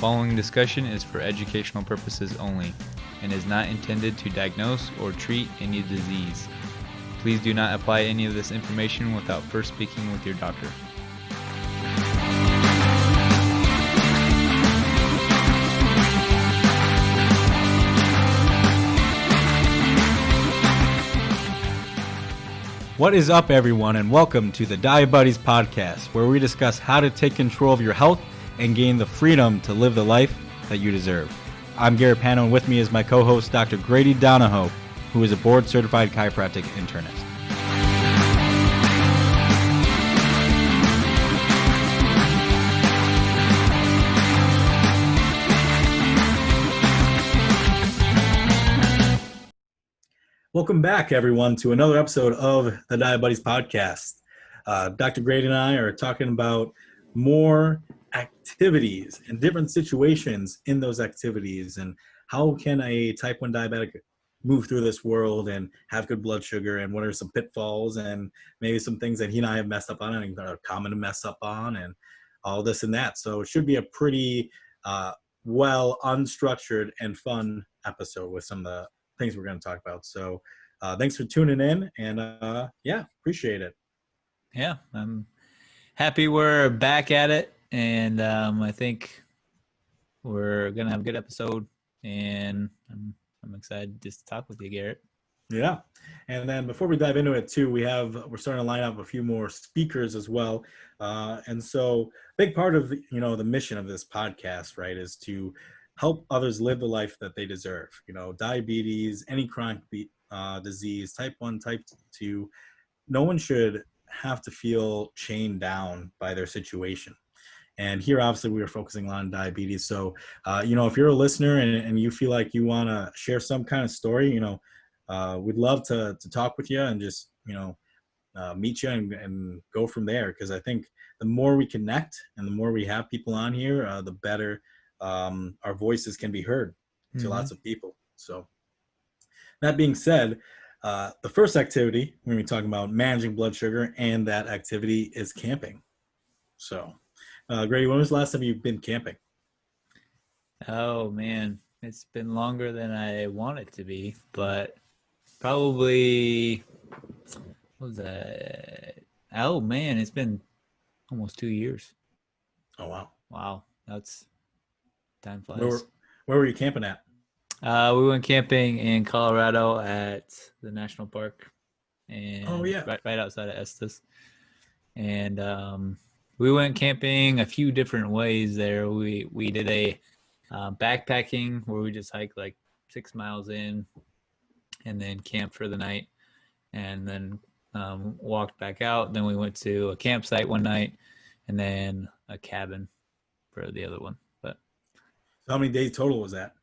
following discussion is for educational purposes only and is not intended to diagnose or treat any disease. Please do not apply any of this information without first speaking with your doctor. What is up, everyone, and welcome to the Diabetes Podcast, where we discuss how to take control of your health and gain the freedom to live the life that you deserve. I'm Garrett Panno, and with me is my co-host, Dr. Grady Donohoe, who is a board-certified chiropractic internist. Welcome back, everyone, to another episode of the Diabetes Podcast. Dr. Grady and I are talking about more activities and different situations in those activities, and how can a type 1 diabetic move through this world and have good blood sugar, and what are some pitfalls and maybe some things that he and I have messed up on and are common to mess up on, and all this and that. So it should be a pretty well unstructured and fun episode with some of the things we're going to talk about. So thanks for tuning in, and appreciate it. Yeah, I'm happy we're back at it, and I think we're going to have a good episode, and I'm excited just to talk with you, Garrett. Yeah. And then before we dive into it too, we're starting to line up a few more speakers as well. And so a big part of the mission of this podcast, right, is to help others live the life that they deserve. Diabetes, any chronic disease, type 1, type 2, no one should have to feel chained down by their situation. And here, obviously, we are focusing on diabetes. So, if you're a listener and you feel like you want to share some kind of story, we'd love to talk with you and just, meet you and go from there. Because I think the more we connect and the more we have people on here, the better our voices can be heard to lots of people. So that being said, the first activity we're going to be talking about managing blood sugar, and that activity is camping. So Grady, when was the last time you've been camping? Oh man, it's been longer than I want it to be, but probably, what was that? Oh man, it's been almost 2 years. Oh wow, that's time flies. Where were you camping at? We went camping in Colorado at the national park, and right outside of Estes. And we went camping a few different ways there. We did a backpacking where we just hiked like 6 miles in, and then camped for the night, and then walked back out. Then we went to a campsite one night, and then a cabin for the other one. But how many days total was that?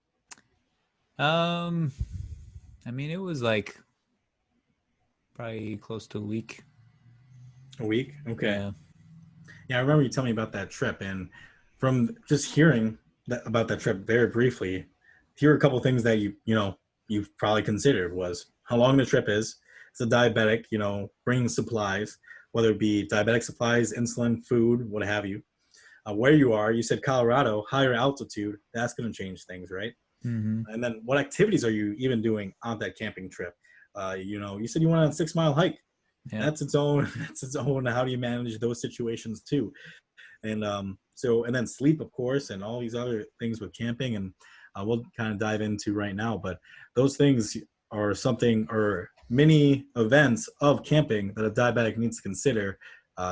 It was like probably close to a week. A week? Okay. Yeah, I remember you telling me about that trip, and from just hearing about that trip very briefly, here are a couple of things that you've probably considered was how long the trip is. It's a diabetic, bringing supplies, whether it be diabetic supplies, insulin, food, what have you. Where you are, you said Colorado, higher altitude, that's going to change things, right? Mm-hmm. And then what activities are you even doing on that camping trip? You said you went on a 6 mile hike. Yeah. That's its own. How do you manage those situations too? And and then sleep, of course, and all these other things with camping, and we'll kind of dive into right now. But those things are something, or many events of camping that a diabetic needs to consider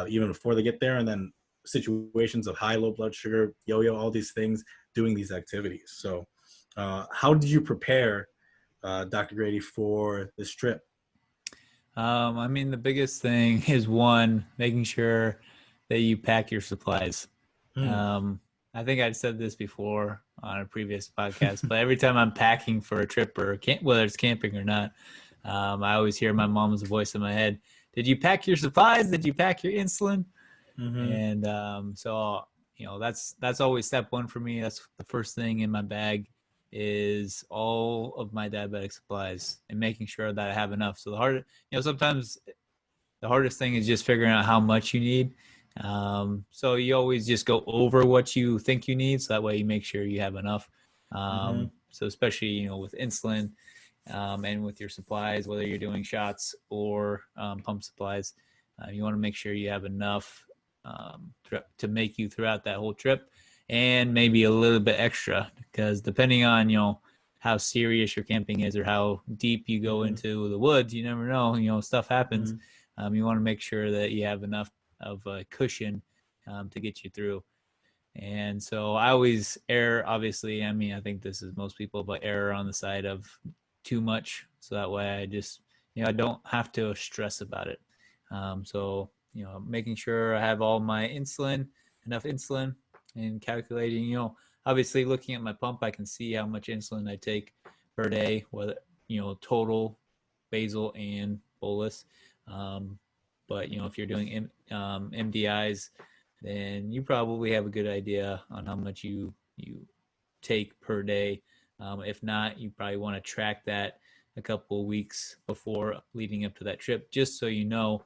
even before they get there, and then situations of high, low blood sugar, yo-yo, all these things, doing these activities. So how did you prepare, Dr. Grady, for this trip? The biggest thing is, one, making sure that you pack your supplies. I think I'd said this before on a previous podcast, but every time I'm packing for a trip, or whether it's camping or not, I always hear my mom's voice in my head. Did you pack your supplies? Did you pack your insulin? And that's always step one for me. That's the first thing in my bag, is all of my diabetic supplies, and making sure that I have enough. So sometimes the hardest thing is just figuring out how much you need. So you always just go over what you think you need, so that way you make sure you have enough. So especially, you know, with insulin, and with your supplies, whether you're doing shots or pump supplies, you want to make sure you have enough to make you throughout that whole trip, and maybe a little bit extra, because depending on, you know, how serious your camping is or how deep you go into the woods, you never know, you know, stuff happens. You want to make sure that you have enough of a cushion to get you through. And so I always err, obviously, I mean, I think this is most people, but err on the side of too much. So that way I just, you know, I don't have to stress about it. So, you know, making sure I have all my insulin, enough insulin, and calculating, you know, obviously looking at my pump, I can see how much insulin I take per day, whether, you know, total, basal, and bolus. But, you know, if you're doing MDIs, then you probably have a good idea on how much you take per day. If not, you probably want to track that a couple of weeks before leading up to that trip, just so you know,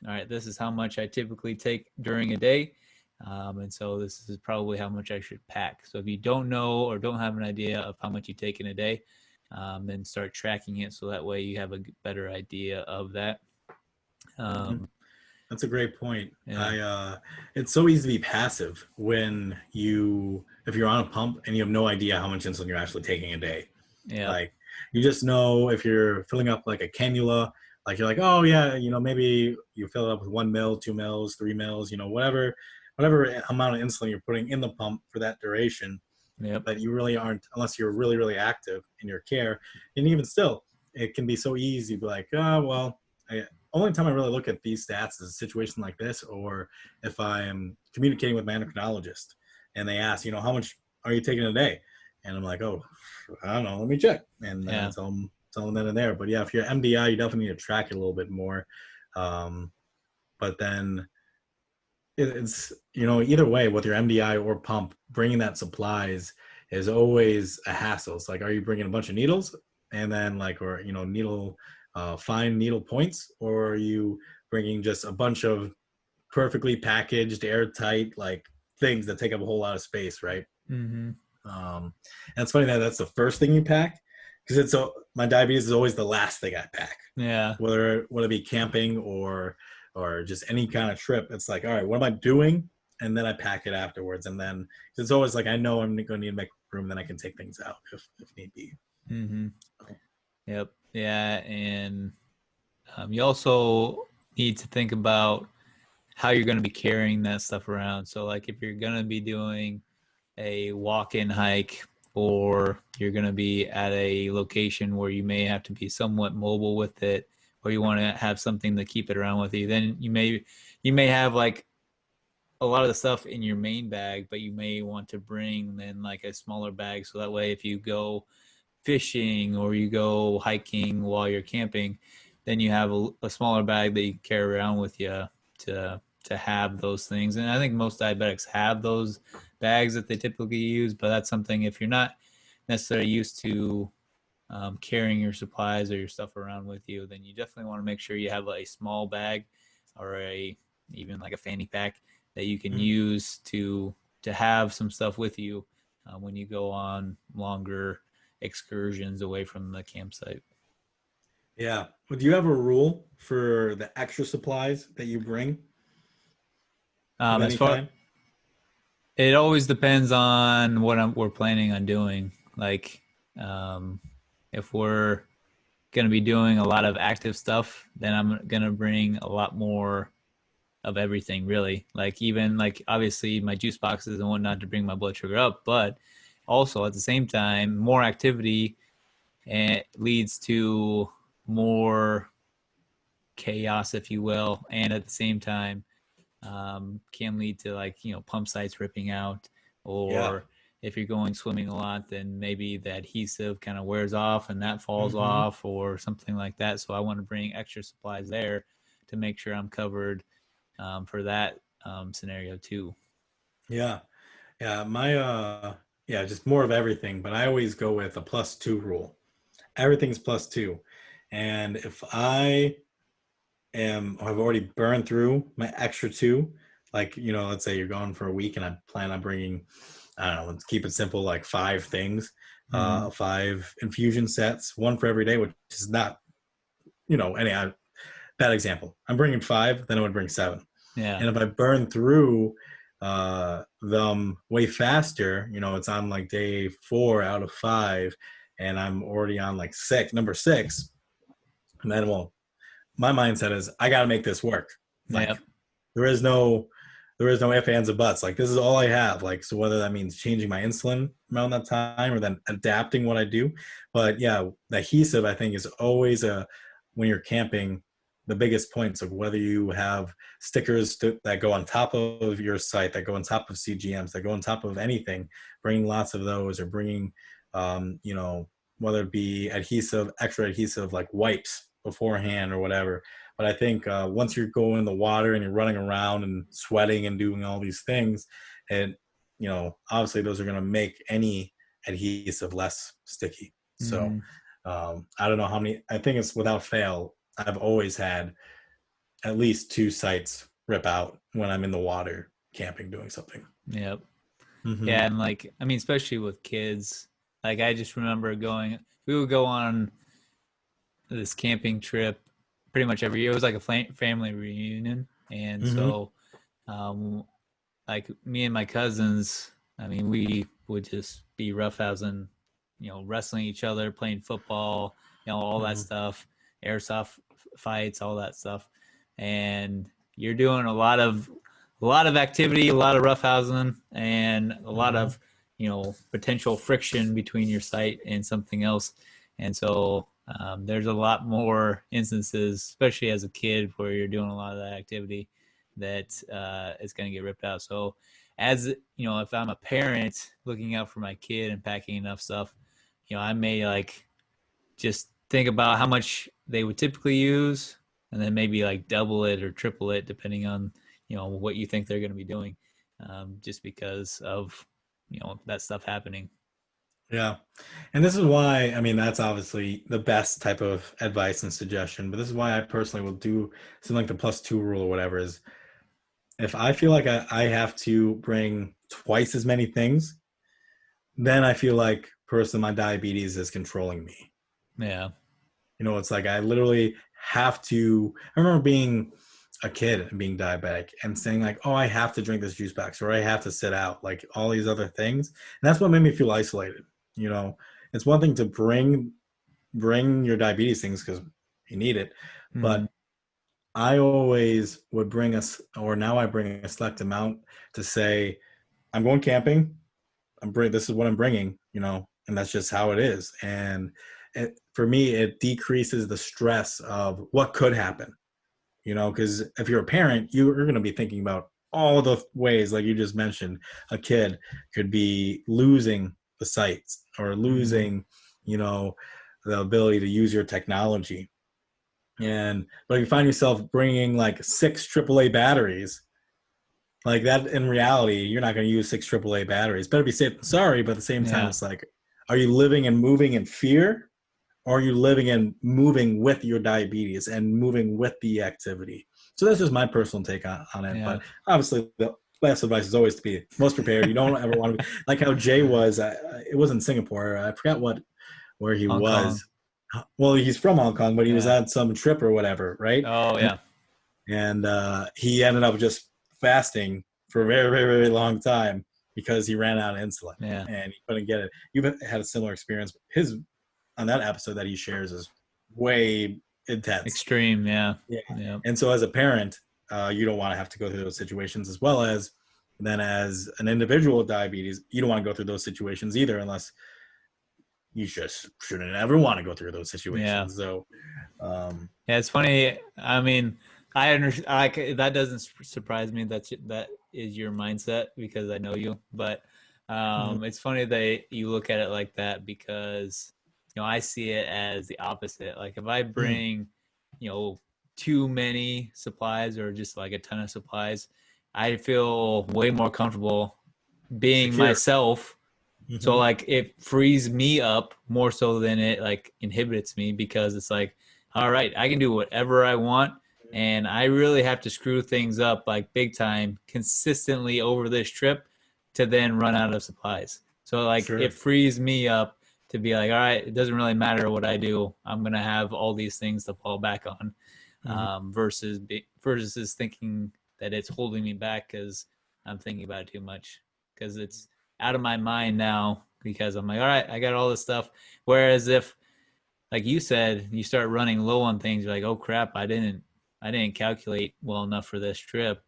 all right, this is how much I typically take during a day. And so this is probably how much I should pack. So if you don't know or don't have an idea of how much you take in a day, then start tracking it, so that way you have a better idea of that. That's a great point. Yeah. It's so easy to be passive when if you're on a pump and you have no idea how much insulin you're actually taking a day. Yeah. Like, you just know if you're filling up like a cannula, like you're like, oh yeah, you know, maybe you fill it up with 1 mil, 2 mils, 3 mils, you know, whatever amount of insulin you're putting in the pump for that duration. Yep. But you really aren't, unless you're really, really active in your care. And even still, it can be so easy to be like, oh, well, only time I really look at these stats is a situation like this, or if I am communicating with my endocrinologist and they ask, you know, how much are you taking a day? And I'm like, oh, I don't know, let me check. And then tell them then and there. But yeah, if you're MDI, you definitely need to track it a little bit more. But then it's, you know, either way, whether you're MDI or pump, bringing that supplies is always a hassle. It's like, are you bringing a bunch of needles and then like, or, you know, fine needle points, or are you bringing just a bunch of perfectly packaged, airtight, like things that take up a whole lot of space, right? And it's funny that that's the first thing you pack, because my diabetes is always the last thing I pack. Yeah. Whether it be camping or just any kind of trip, it's like, all right, what am I doing? And then I pack it afterwards. And then it's always like, I know I'm going to need to make room, then I can take things out if need be. Yep. Yeah. And you also need to think about how you're going to be carrying that stuff around. So like if you're going to be doing a walk-in hike, or you're going to be at a location where you may have to be somewhat mobile with it, or you want to have something to keep it around with you, then you may have like a lot of the stuff in your main bag, but you may want to bring then like a smaller bag, so that way if you go fishing or you go hiking while you're camping, then you have a smaller bag that you can carry around with you to have those things. And I think most diabetics have those bags that they typically use, but that's something, if you're not necessarily used to carrying your supplies or your stuff around with you, then you definitely want to make sure you have a small bag, or even like a fanny pack that you can use to have some stuff with you when you go on longer excursions away from the campsite. Yeah. But do you have a rule for the extra supplies that you bring of As any far kind? It always depends on what we're planning on doing. Like, if we're going to be doing a lot of active stuff, then I'm going to bring a lot more of everything, really. Like, even like obviously my juice boxes and whatnot to bring my blood sugar up, but also at the same time, more activity leads to more chaos, if you will, and at the same time can lead to, like, you know, pump sites ripping out, Yeah. or if you're going swimming a lot, then maybe the adhesive kind of wears off and that falls off or something like that. So I want to bring extra supplies there to make sure I'm covered for that scenario too. Yeah. Yeah. Yeah, just more of everything. But I always go with a +2 rule. Everything's +2. And if I've already burned through my extra 2, like, let's say you're gone for a week and I plan on bringing, I don't know, let's keep it simple, like 5 things, 5 infusion sets, one for every day, which is not, any bad example. I'm bringing 5, then I would bring 7. Yeah. And if I burn through them way faster, it's on like day 4 out of 5, and I'm already on like number 6, and then, well, my mindset is I got to make this work. Like, Yep. there is no ifs, ands, or buts. Like, this is all I have. Like, so whether that means changing my insulin around that time or then adapting what I do. But yeah, the adhesive, I think, is always when you're camping, the biggest points of whether you have stickers that go on top of your site, that go on top of CGMs, that go on top of anything, bringing lots of those, or bringing, whether it be extra adhesive, like wipes beforehand or whatever. But I think once you're going in the water and you're running around and sweating and doing all these things, and obviously those are going to make any adhesive less sticky. So I don't know how many. I think it's without fail, I've always had at least 2 sites rip out when I'm in the water camping doing something. Yep. Yeah, and like, I mean, especially with kids, like I just remember we would go on this camping trip pretty much every year. It was like a family reunion. And so like me and my cousins, I mean, we would just be roughhousing, wrestling each other, playing football, all that stuff, airsoft fights, all that stuff. And you're doing a lot of activity, a lot of roughhousing, and a lot of, potential friction between your site and something else. And so there's a lot more instances, especially as a kid, where you're doing a lot of that activity that is going to get ripped out. So as, if I'm a parent looking out for my kid and packing enough stuff, I may like just think about how much they would typically use, and then maybe like double it or triple it depending on, what you think they're going to be doing, just because of, that stuff happening. Yeah. And this is why, I mean, that's obviously the best type of advice and suggestion, but this is why I personally will do something like the +2 rule or whatever. Is if I feel like I have to bring twice as many things, then I feel like personally my diabetes is controlling me. Yeah. It's like I literally have to. I remember being a kid and being diabetic and saying like, oh, I have to drink this juice box, or I have to sit out, like all these other things. And that's what made me feel isolated. It's one thing to bring your diabetes things because you need it, but I always would bring now I bring a select amount to say, I'm going camping. This is what I'm bringing, and that's just how it is. And for me, it decreases the stress of what could happen, because if you're a parent, you're going to be thinking about all the ways, like you just mentioned, a kid could be losing the sights or losing, the ability to use your technology. But if you find yourself bringing like 6 AAA batteries, like that, in reality, you're not going to use 6 AAA batteries. Better be safe than sorry, but at the same time, it's like, are you living and moving in fear? Or are you living and moving with your diabetes and moving with the activity? So that's just my personal take on it. Yeah. But obviously, the best advice is always to be most prepared. You don't ever want to be like how Jay was. It was in Singapore. I forgot where he was. Well, he's from Hong Kong, but he was at some trip or whatever, right? Oh, yeah. And he ended up just fasting for a very, very, very long time because he ran out of insulin. Yeah. And he couldn't get it. You've had a similar experience. His on that episode that he shares is way intense. Extreme, yeah. And so as a parent, you don't want to have to go through those situations, as well as then as an individual with diabetes, you don't want to go through those situations either, unless you just shouldn't ever want to go through those situations. Yeah. So, yeah, it's funny. I mean, I understand. That doesn't surprise me. That is your mindset because I know you. But it's funny that you look at it like that because I see it as the opposite. Like if I bring, too many supplies or just like a ton of supplies, I feel way more comfortable being secure. Myself. So like it frees me up more so than it like inhibits me because it's like, all right, I can do whatever I want and I really have to screw things up like big time consistently over this trip to then run out of supplies. So like Sure. it frees me up to be like, all right, it doesn't really matter what I do. I'm gonna have all these things to fall back on, versus thinking that it's holding me back because I'm thinking about it too much, because it's out of my mind now because I'm like, all right, I got all this stuff. Whereas if, like you said, you start running low on things, you're like, oh crap, I didn't calculate well enough for this trip.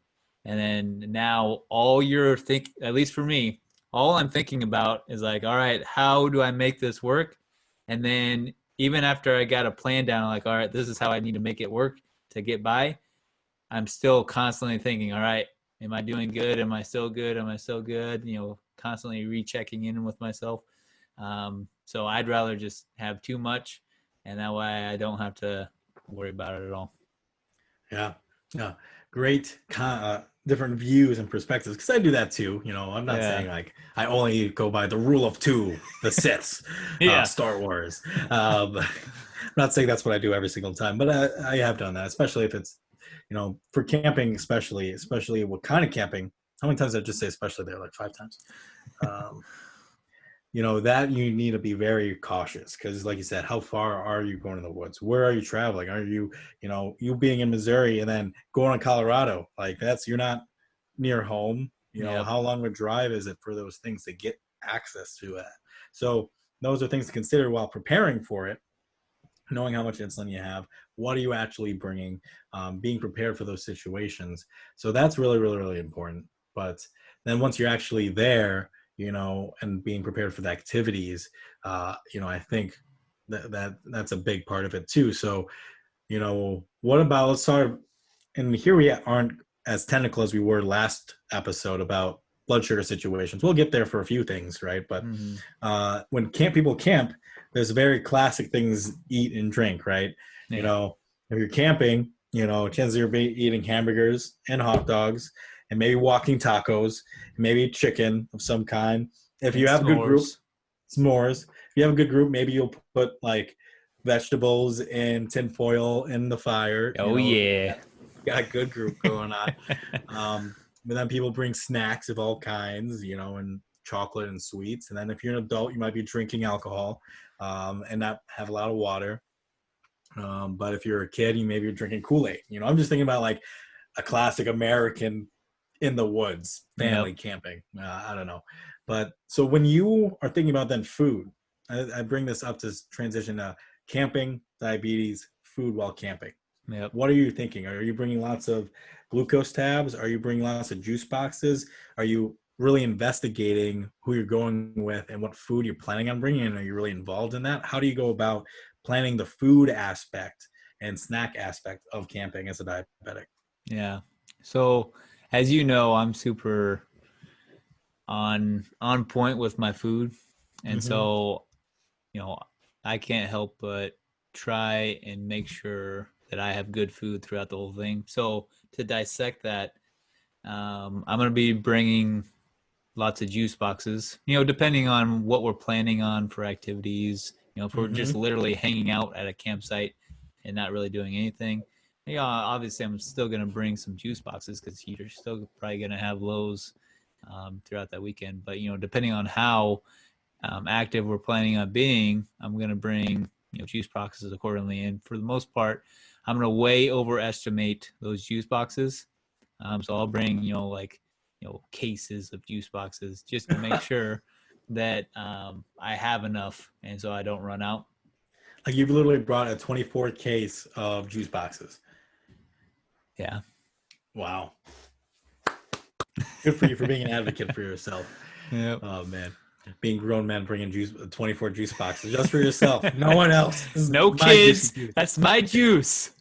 And then now all you're at least for me, all I'm thinking about is like, all right, how do I make this work? And then even after I got a plan down, like, all right, this is how I need to make it work to get by, I'm still constantly thinking, all right, am I doing good? Am I still good? Am I still good? Constantly rechecking in with myself. So I'd rather just have too much, and that way I don't have to worry about it at all. Yeah. Yeah. Great different views and perspectives, because I do that too. I'm not saying like I only go by the rule of two, the Siths, Star Wars. I'm not saying that's what I do every single time, but I have done that, especially if it's, for camping, especially what kind of camping. How many times did I just say especially there? Like 5 times. That you need to be very cautious, because like you said, how far are you going in the woods? Where are you traveling? Are you, you being in Missouri and then going to Colorado, like you're not near home. How long of a drive is it for those things to get access to that? So those are things to consider while preparing for it, knowing how much insulin you have, what are you actually bringing, being prepared for those situations. So that's really, really, really important. But then once you're actually there, and being prepared for the activities, I think that's a big part of it too. So, what about, let's start, and here we aren't as technical as we were last episode about blood sugar situations. We'll get there for a few things, right? But when people camp, there's very classic things: eat and drink, right? Yeah. If you're camping, chances you'll be eating hamburgers and hot dogs, and maybe walking tacos, and maybe chicken of some kind. If you have a good group, s'mores. If you have a good group, maybe you'll put like vegetables in tinfoil in the fire. Oh yeah. Got a good group going on. But then people bring snacks of all kinds, and chocolate and sweets. And then if you're an adult, you might be drinking alcohol, and not have a lot of water. But if you're a kid, maybe you're drinking Kool-Aid. I'm just thinking about like a classic American in the woods family camping. I don't know. But so when you are thinking about then food, I bring this up to transition to camping, diabetes, food while camping. Yep. What are you thinking? Are you bringing lots of glucose tabs? Are you bringing lots of juice boxes? Are you really investigating who you're going with and what food you're planning on bringing in? Are you really involved in that? How do you go about planning the food aspect and snack aspect of camping as a diabetic? Yeah. So as you know, I'm super on point with my food. And so, I can't help but try and make sure that I have good food throughout the whole thing. So to dissect that, I'm going to be bringing lots of juice boxes, depending on what we're planning on for activities. If we're just literally hanging out at a campsite and not really doing anything, obviously I'm still going to bring some juice boxes because you're still probably going to have lows throughout that weekend. But, depending on how active we're planning on being, I'm going to bring, juice boxes accordingly. And for the most part, I'm going to way overestimate those juice boxes. So I'll bring, cases of juice boxes just to make sure that I have enough and so I don't run out. Like you've literally brought a 24 case of juice boxes. Yeah. Wow. Good for you for being an advocate for yourself. Yep. Oh man. Being grown men bringing 24 juice boxes just for yourself. No one else. No kids. That's my juice.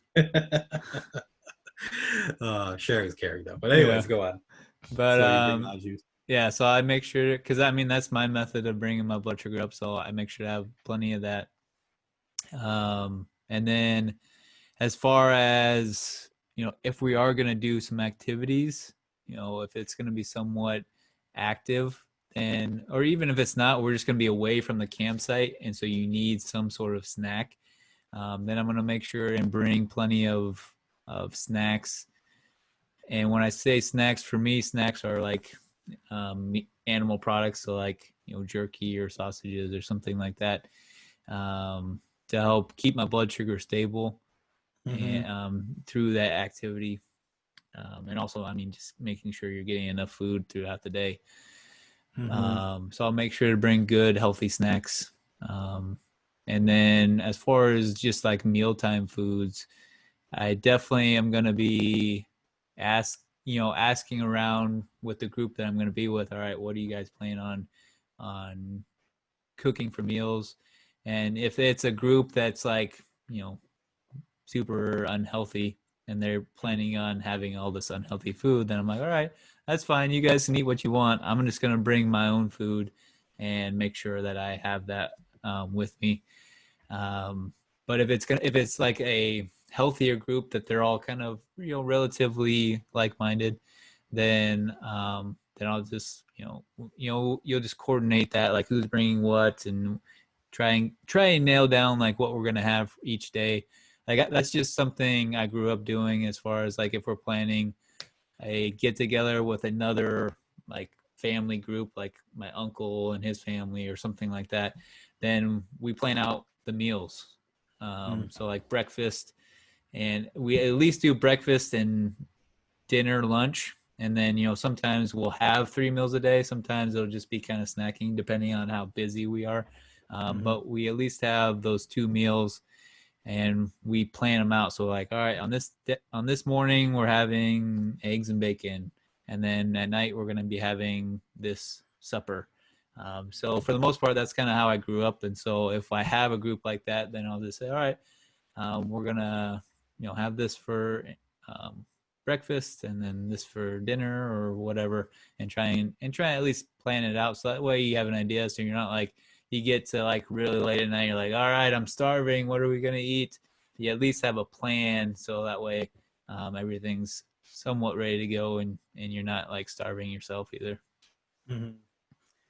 Sharing is caring though. But anyways, go on. But so I make sure, because that's my method of bringing my blood sugar up. So I make sure to have plenty of that. And then as far as, if we are going to do some activities, if it's going to be somewhat active, and or even if it's not, we're just going to be away from the campsite, and so you need some sort of snack, then I'm going to make sure and bring plenty of of snacks. And when I say snacks, for me, snacks are like animal products, so like jerky or sausages or something like that, to help keep my blood sugar stable and through that activity. And also, I mean, just making sure you're getting enough food throughout the day. So I'll make sure to bring good, healthy snacks. And then as far as just like mealtime foods, I definitely am going to be asking around with the group that I'm going to be with. All right, what do you guys plan on cooking for meals? And if it's a group that's like, super unhealthy and they're planning on having all this unhealthy food, then I'm like, all right, that's fine. You guys can eat what you want. I'm just going to bring my own food and make sure that I have that with me. But if it's like a healthier group that they're all kind of relatively like-minded, then I'll just you'll just coordinate that, like who's bringing what, and try and nail down like what we're gonna have each day. Like that's just something I grew up doing, as far as like if we're planning a get together with another like family group, like my uncle and his family or something like that, then we plan out the meals. So like breakfast, and we at least do breakfast and dinner, lunch, and then sometimes we'll have 3 meals a day. Sometimes it'll just be kind of snacking depending on how busy we are. But we at least have those 2 meals, and we plan them out. So like, all right, on this morning we're having eggs and bacon, and then at night we're going to be having this supper. So for the most part, that's kind of how I grew up. And so if I have a group like that, then I'll just say, all right, we're gonna have this for breakfast, and then this for dinner or whatever, and try at least plan it out, so that way you have an idea, so you're not like you get to like really late at night, you're like, all right, I'm starving, what are we gonna eat? You at least have a plan, so that way everything's somewhat ready to go, and you're not like starving yourself either.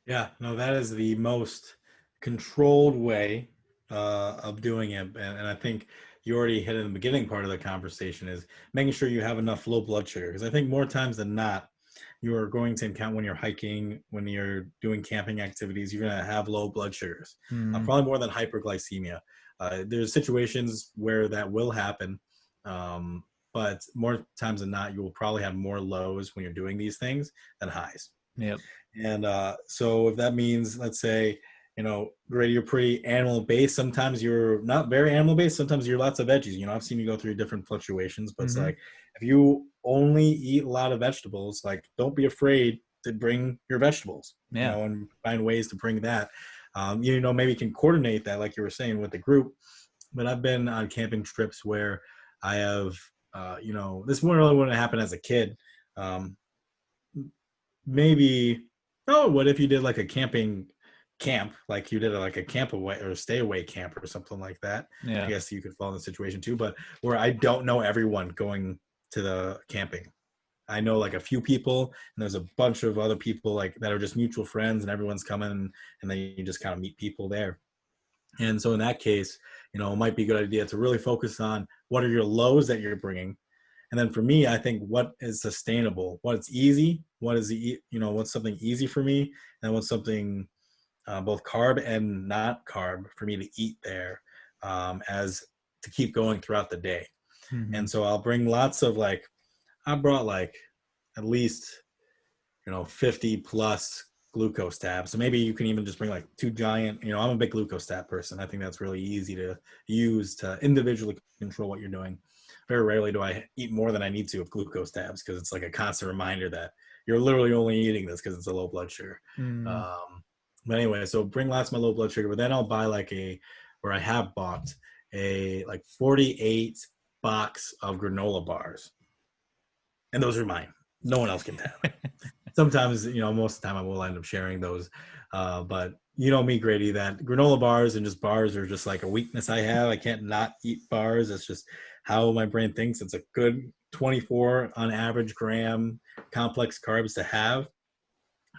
Yeah, no, that is the most controlled way of doing it. And I think you already hit in the beginning part of the conversation, is making sure you have enough low blood sugar. Because I think more times than not, you are going to encounter, when you're hiking, when you're doing camping activities, you're going to have low blood sugars, probably more than hyperglycemia. There's situations where that will happen. But more times than not, you will probably have more lows when you're doing these things than highs. Yep. And so if that means, let's say, Grady, you're pretty animal based. Sometimes you're not very animal based. Sometimes you're lots of veggies. I've seen you go through different fluctuations, but it's like, if you only eat a lot of vegetables, like don't be afraid to bring your vegetables, and find ways to bring that. Maybe you can coordinate that, like you were saying, with the group. But I've been on camping trips where I have, this one really wouldn't happen as a kid. Maybe, what if you did like a camping camp, like you did like a camp away or a stay away camp or something like that. I guess you could fall in the situation too, but where I don't know everyone going to the camping. I know like a few people, and there's a bunch of other people like that are just mutual friends, and everyone's coming, and then you just kind of meet people there. And so in that case, it might be a good idea to really focus on what are your lows that you're bringing. And then for me, I think what is sustainable, what's easy, what's something easy for me, and what's something both carb and not carb for me to eat there, as to keep going throughout the day. And so I'll bring lots of I brought at least 50 plus glucose tabs. So maybe you can even just bring 2 giant, I'm a big glucose tab person. I think that's really easy to use to individually control what you're doing. Very rarely do I eat more than I need to of glucose tabs, because it's like a constant reminder that you're literally only eating this because it's a low blood sugar. But anyway, so bring lots of my low blood sugar, but then I'll buy I have bought a 48 box of granola bars. And those are mine. No one else can have. Sometimes, most of the time I will end up sharing those. But me, Grady, that granola bars and just bars are just like a weakness I have. I can't not eat bars. It's just how my brain thinks. It's a good 24 on average gram complex carbs to have.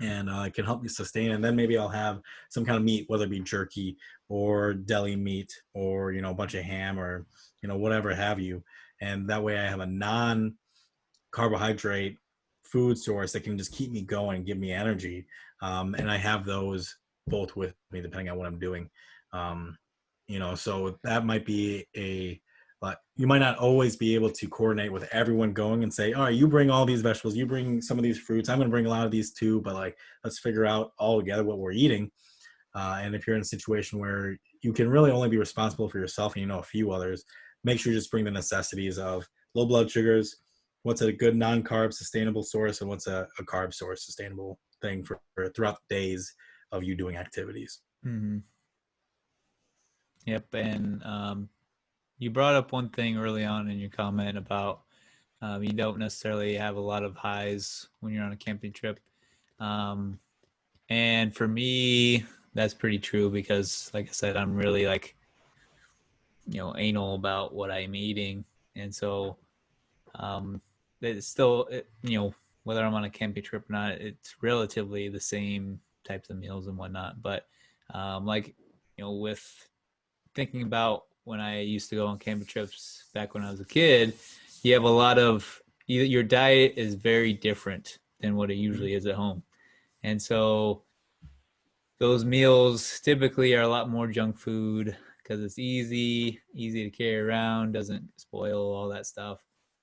And it can help me sustain. And then maybe I'll have some kind of meat, whether it be jerky or deli meat or, a bunch of ham or, whatever have you. And that way I have a non-carbohydrate food source that can just keep me going, give me energy. And I have those both with me depending on what I'm doing. So that might be you might not always be able to coordinate with everyone going and say, all right, you bring all these vegetables, you bring some of these fruits, I'm going to bring a lot of these too, but like, let's figure out all together what we're eating. And if you're in a situation where you can really only be responsible for yourself and a few others, make sure you just bring the necessities of low blood sugars, what's a good non-carb sustainable source, and what's a carb source sustainable thing for throughout the days of you doing activities. Mm-hmm. Yep. And you brought up one thing early on in your comment about you don't necessarily have a lot of highs when you're on a camping trip. And for me, that's pretty true because, like I said, I'm really anal about what I'm eating. And so it's still, whether I'm on a camping trip or not, it's relatively the same types of meals and whatnot. But with thinking about when I used to go on camping trips back when I was a kid, you have a lot of, your diet is very different than what it usually is at home. And so those meals typically are a lot more junk food because it's easy to carry around, doesn't spoil, all that stuff.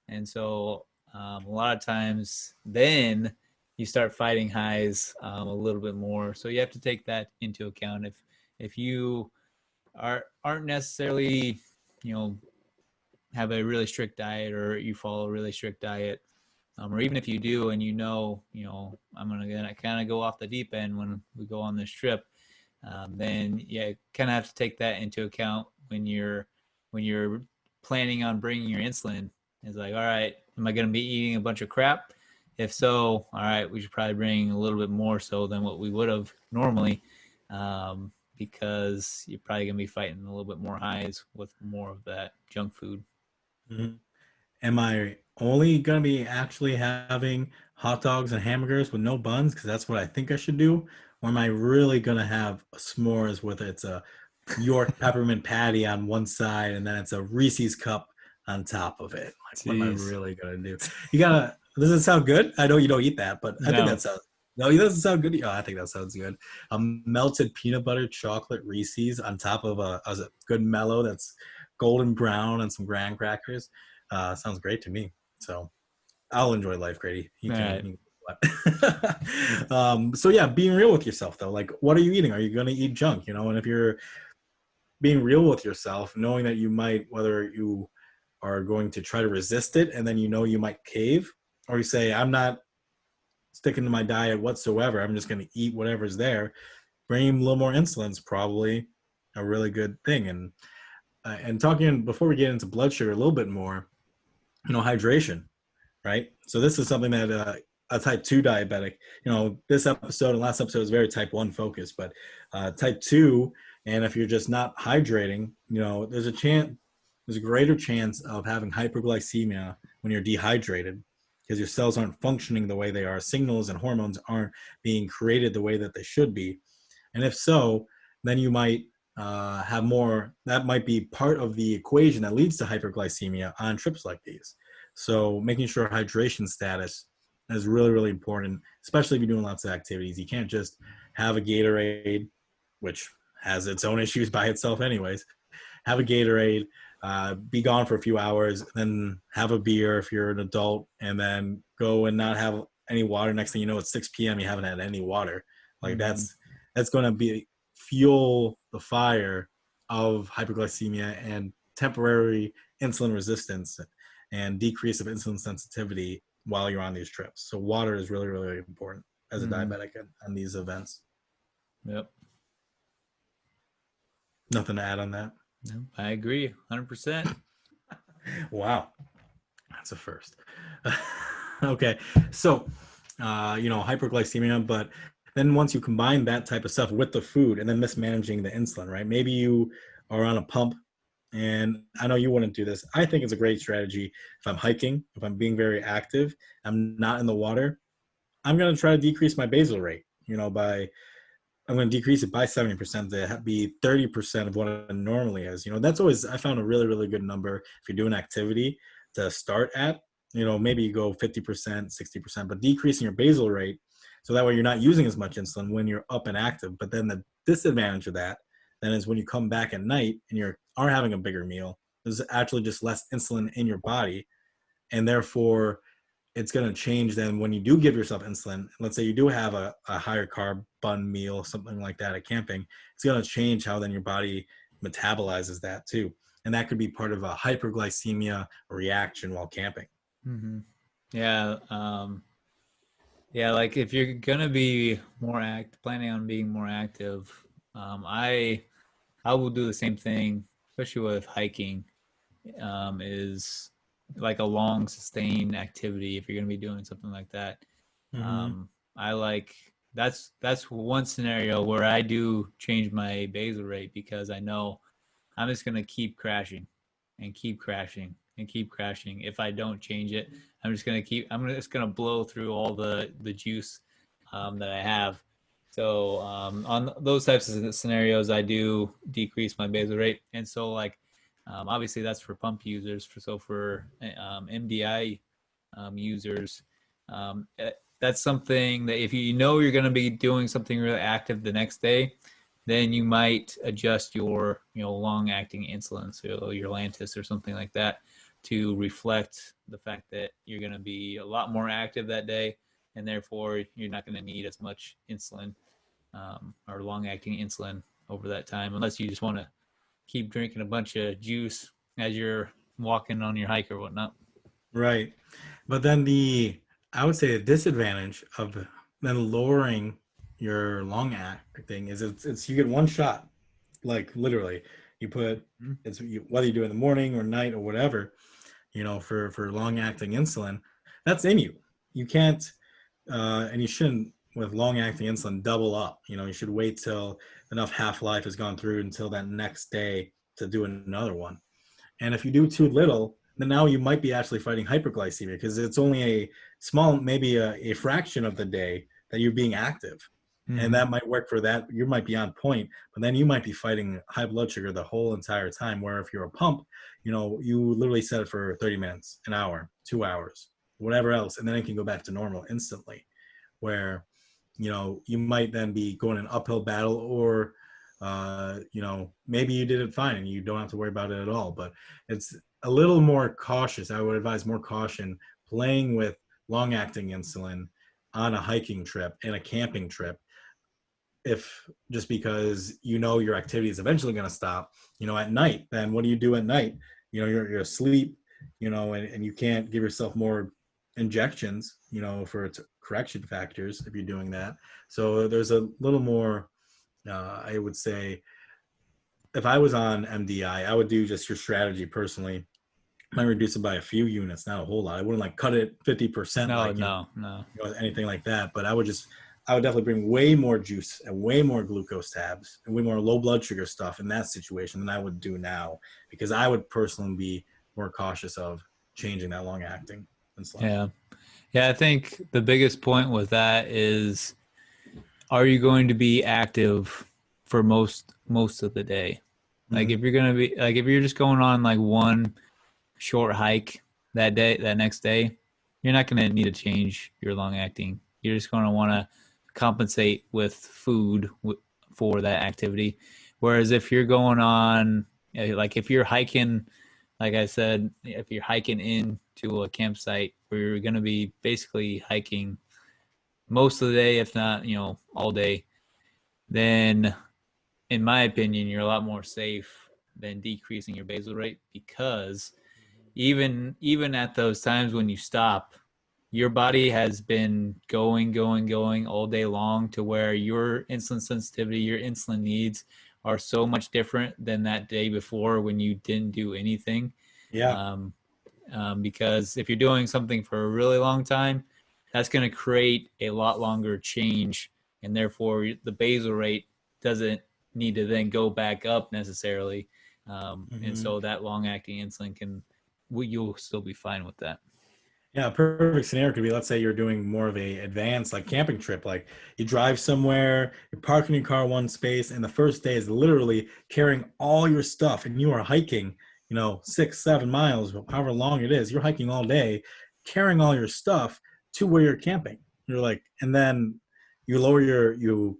And so a lot of times then you start fighting highs a little bit more. So you have to take that into account. If you aren't necessarily, have a really strict diet, or you follow a really strict diet, or even if you do and I'm gonna kind of go off the deep end when we go on this trip, then you kind of have to take that into account when you're planning on bringing your insulin. It's like, all right, am I going to be eating a bunch of crap? If so, all right, we should probably bring a little bit more so than what we would have normally, because you're probably going to be fighting a little bit more highs with more of that junk food. Mm-hmm. Am I only going to be actually having hot dogs and hamburgers with no buns because that's what I think I should do? Or am I really going to have s'mores with it's a York peppermint patty on one side and then it's a Reese's cup on top of it? Like, what am I really going to do? Does it sound good? I know you don't eat that, but I think that sounds, no, it doesn't sound good. Oh, I think that sounds good. A melted peanut butter chocolate Reese's on top of a good mellow that's golden brown and some graham crackers. Sounds great to me. So I'll enjoy life, Grady. You can. So yeah, being real with yourself though, like what are you eating? Are you going to eat junk? And if you're being real with yourself, knowing that you might, whether you are going to try to resist it and then you might cave, or you say, I'm not sticking to my diet whatsoever. I'm just going to eat whatever's there. Bringing a little more insulin is probably a really good thing. And talking before we get into blood sugar a little bit more, hydration, right? So this is something that a type 2 diabetic, this episode and last episode is very type 1 focused, but type 2, and if you're just not hydrating, there's a greater chance of having hyperglycemia when you're dehydrated because your cells aren't functioning the way they are. Signals and hormones aren't being created the way that they should be. And if so, then you might have more, that might be part of the equation that leads to hyperglycemia on trips like these. So making sure hydration status is really, really important, especially if you're doing lots of activities. You can't just have a Gatorade, which has its own issues by itself anyways. Have a Gatorade, be gone for a few hours, then have a beer if you're an adult, and then go and not have any water. Next thing you know, it's 6 p.m. You haven't had any water. Like that's going to be fuel the fire of hyperglycemia and temporary insulin resistance and decrease of insulin sensitivity while you're on these trips. So water is really, really important as a diabetic on these events. Yep. Nothing to add on that? No, I agree 100%. Wow. That's a first. Okay. So, hyperglycemia, but then once you combine that type of stuff with the food and then mismanaging the insulin, right? Maybe you are on a pump, and I know you wouldn't do this. I think it's a great strategy. If I'm hiking, if I'm being very active, I'm not in the water, I'm going to try to decrease my basal rate, I'm going to decrease it by 70% to be 30% of what it normally is. That's always, I found a really, really good number if you're doing activity. to start at. Maybe you go 50%, 60%, but decreasing your basal rate so that way you're not using as much insulin when you're up and active. But then the disadvantage of that then is when you come back at night and you are having a bigger meal, there's actually just less insulin in your body, and therefore it's going to change then when you do give yourself insulin. Let's say you do have a higher carb bun meal, something like that at camping, it's going to change how then your body metabolizes that too. And that could be part of a hyperglycemia reaction while camping. Mm-hmm. Yeah. Yeah, like if you're gonna be planning on being more active, I will do the same thing, especially with hiking. Is like a long sustained activity. If you're gonna be doing something like that, Mm-hmm. I like that's one scenario where I do change my basal rate, because I know I'm just gonna keep crashing and keep crashing and keep crashing. If I don't change it, I'm just gonna blow through all the juice that I have. So on those types of scenarios, I do decrease my basal rate. And so like obviously that's for pump users. For MDI users, that's something that if you know you're going to be doing something really active the next day, then you might adjust your long acting insulin, so your Lantus or something like that, to reflect the fact that you're going to be a lot more active that day, and therefore you're not going to need as much insulin or long acting insulin over that time, unless you just want to keep drinking a bunch of juice as you're walking on your hike or whatnot. Right. But then I would say the disadvantage of then lowering your long acting is it's you get one shot, like literally you put whether you do it in the morning or night or whatever, for long acting insulin, that's in you. You can't, and you shouldn't with long acting insulin double up. You should wait till enough half-life has gone through until that next day to do another one. And if you do too little, then now you might be actually fighting hyperglycemia, because it's only a small, maybe a fraction of the day that you're being active. And that might work for that. You might be on point, but then you might be fighting high blood sugar the whole entire time. Where if you're a pump, you literally set it for 30 minutes, an hour, 2 hours, whatever else, and then it can go back to normal instantly. Where, you might then be going an uphill battle, or maybe you did it fine and you don't have to worry about it at all. But it's a little more cautious. I would advise more caution playing with long acting insulin on a hiking trip and a camping trip, if just because your activity is eventually going to stop. At night, then what do you do at night? You're asleep, and you can't give yourself more injections, for correction factors if you're doing that. So there's a little more, I would say, if I was on MDI, I would do just your strategy personally. Might reduce it by a few units, not a whole lot. I wouldn't like cut it 50%, No. Anything like that. But I would definitely bring way more juice and way more glucose tabs and way more low blood sugar stuff in that situation than I would do now, because I would personally be more cautious of changing that long acting insulin. Yeah, I think the biggest point with that is, are you going to be active for most of the day? Like if you're just going on like one short hike that next day, you're not going to need to change your long acting. You're just going to want to compensate with food for that activity. Whereas if you're going on, like if you're hiking, like I said, if you're hiking into a campsite where you're going to be basically hiking most of the day, if not, all day, then in my opinion, you're a lot more safe than decreasing your basal rate, because even at those times when you stop, your body has been going all day long, to where your insulin sensitivity, your insulin needs are so much different than that day before when you didn't do anything. Yeah. Because if you're doing something for a really long time, that's going to create a lot longer change, and therefore the basal rate doesn't need to then go back up necessarily. And so that long-acting insulin you'll still be fine with that. Yeah, a perfect scenario could be, let's say you're doing more of a advanced like camping trip. Like you drive somewhere, you're parking your car one space, and the first day is literally carrying all your stuff, and you are hiking, 6-7 miles, however long it is. You're hiking all day, carrying all your stuff to where you're camping. You're like, and then you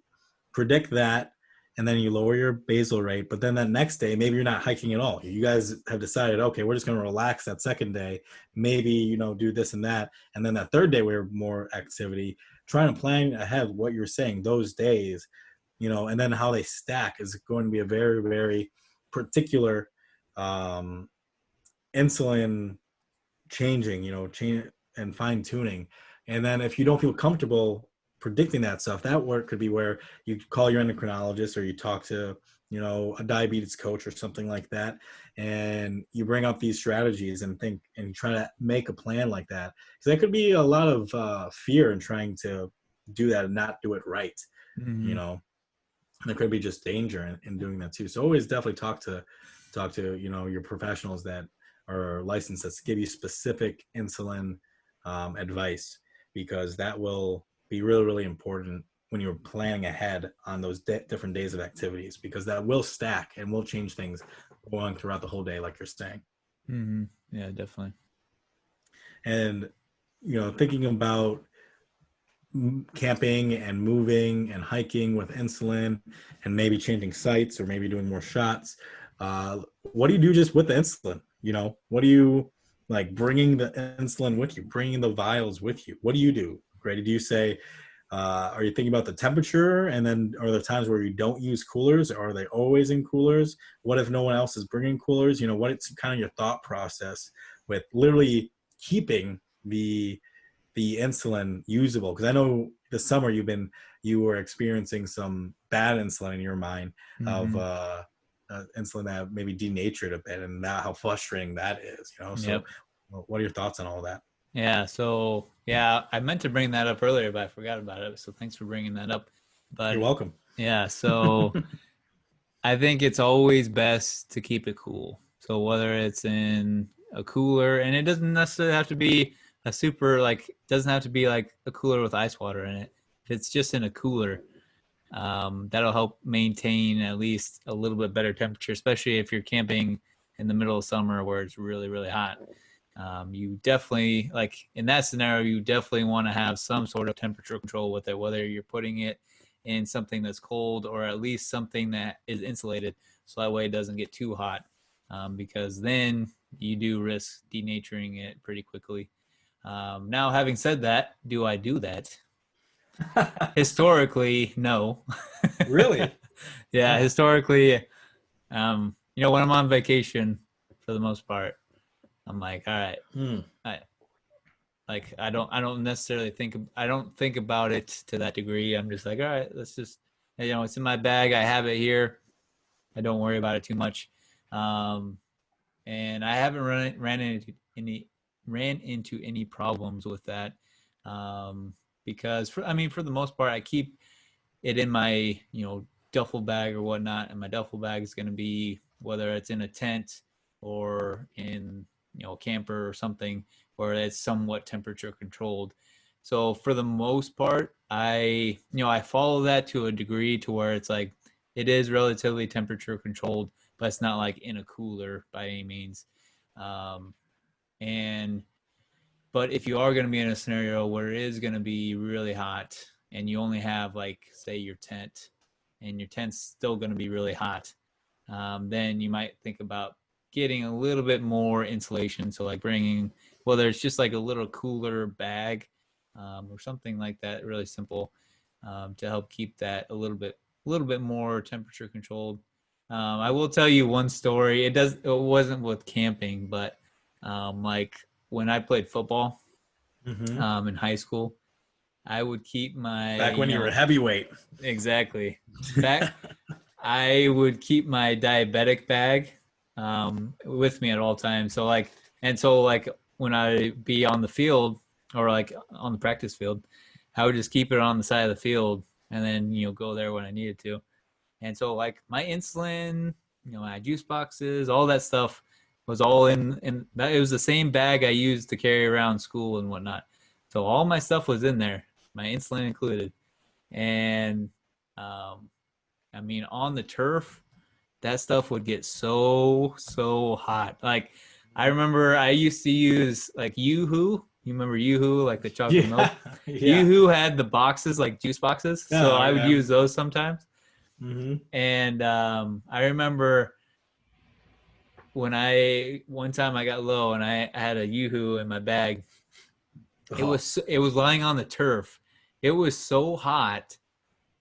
predict that, and then you lower your basal rate. But then that next day, maybe you're not hiking at all. You guys have decided, okay, we're just going to relax that second day, maybe, do this and that. And then that third day, we're more activity, trying to plan ahead what you're saying those days, and then how they stack is going to be a very, very particular insulin changing, and fine tuning. And then if you don't feel comfortable predicting that stuff, that work could be where you call your endocrinologist or you talk to, a diabetes coach or something like that. And you bring up these strategies and think and try to make a plan like that. Because there could be a lot of fear in trying to do that and not do it right. Mm-hmm. There could be just danger in doing that too. So always definitely talk to your professionals that are licensed that give you specific insulin advice, because that will be really, really important when you're planning ahead on those different days of activities, because that will stack and will change things going throughout the whole day, like you're saying. Mm-hmm. Yeah, definitely. And thinking about camping and moving and hiking with insulin and maybe changing sites or maybe doing more shots, what do you do just with the insulin? What do you like, bringing the insulin with you, bringing the vials with you? What do you do, Grady? Do you say, are you thinking about the temperature, and then are there times where you don't use coolers, or are they always in coolers? What if no one else is bringing coolers? What's kind of your thought process with literally keeping the insulin usable? Because I know this summer you were experiencing some bad insulin in your mind, Mm-hmm. of insulin that maybe denatured a bit, and now how frustrating that is. So Yep. what are your thoughts on all that? Yeah. So yeah, I meant to bring that up earlier, but I forgot about it. So thanks for bringing that up. You're But welcome. yeah, so I think it's always best to keep it cool. So whether it's in a cooler, and it doesn't necessarily have to be a super, like, doesn't have to be like a cooler with ice water in it. If it's just in a cooler, that'll help maintain at least a little bit better temperature, especially if you're camping in the middle of summer where it's really, really hot. You definitely, like in that scenario, you definitely want to have some sort of temperature control with it, whether you're putting it in something that's cold or at least something that is insulated, so that way it doesn't get too hot, because then you do risk denaturing it pretty quickly. Now, having said that, do I do that? Historically, no. Really? Yeah, Wow. historically, when I'm on vacation, for the most part, I'm like, all right, I, like I don't necessarily I don't think about it to that degree. I'm just like, all right, let's just, it's in my bag. I have it here. I don't worry about it too much. Um, and I haven't ran into any problems with that. Because for the most part, I keep it in my, duffel bag or whatnot, and my duffel bag is going to be, whether it's in a tent or in, a camper or something, where it's somewhat temperature controlled. So for the most part, I follow that to a degree to where it's like it is relatively temperature controlled, but it's not like in a cooler by any means. Um, and but if you are going to be in a scenario where it is going to be really hot and you only have, like, say, your tent, and your tent's still going to be really hot, then you might think about getting a little bit more insulation. So like bringing, whether it's just like a little cooler bag, or something like that, really simple, to help keep that a little bit more temperature controlled. I will tell you one story. It wasn't with camping, but like when I played football, Mm-hmm. in high school, I would keep my, Back when you were a heavyweight. exactly, back, I would keep my diabetic bag, with me at all times. So like when I be on the field, or like on the practice field, I would just keep it on the side of the field, and then go there when I needed to. And so like my insulin, my juice boxes, all that stuff was all in that. It was the same bag I used to carry around school and whatnot. So all my stuff was in there, my insulin included. And on the turf, that stuff would get so hot. Like I remember I used to use like Yoo-Hoo. You remember Yoo-Hoo, like the chocolate milk? Yeah. Yoo-Hoo had the boxes, like juice boxes. So I would Yeah. use those sometimes. Mm-hmm. And I remember one time I got low and I had a Yoo-Hoo in my bag. It was lying on the turf. It was so hot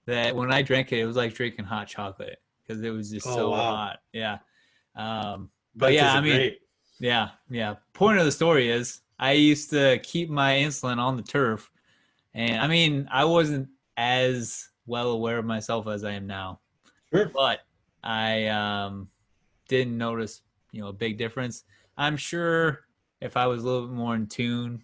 that when I drank it was like drinking hot chocolate because it was just so Wow. hot. Yeah. But That yeah, I tasted mean, great. yeah. Point of the story is I used to keep my insulin on the turf, and I mean, I wasn't as well aware of myself as I am now, Sure. but I didn't notice, a big difference. I'm sure if I was a little bit more in tune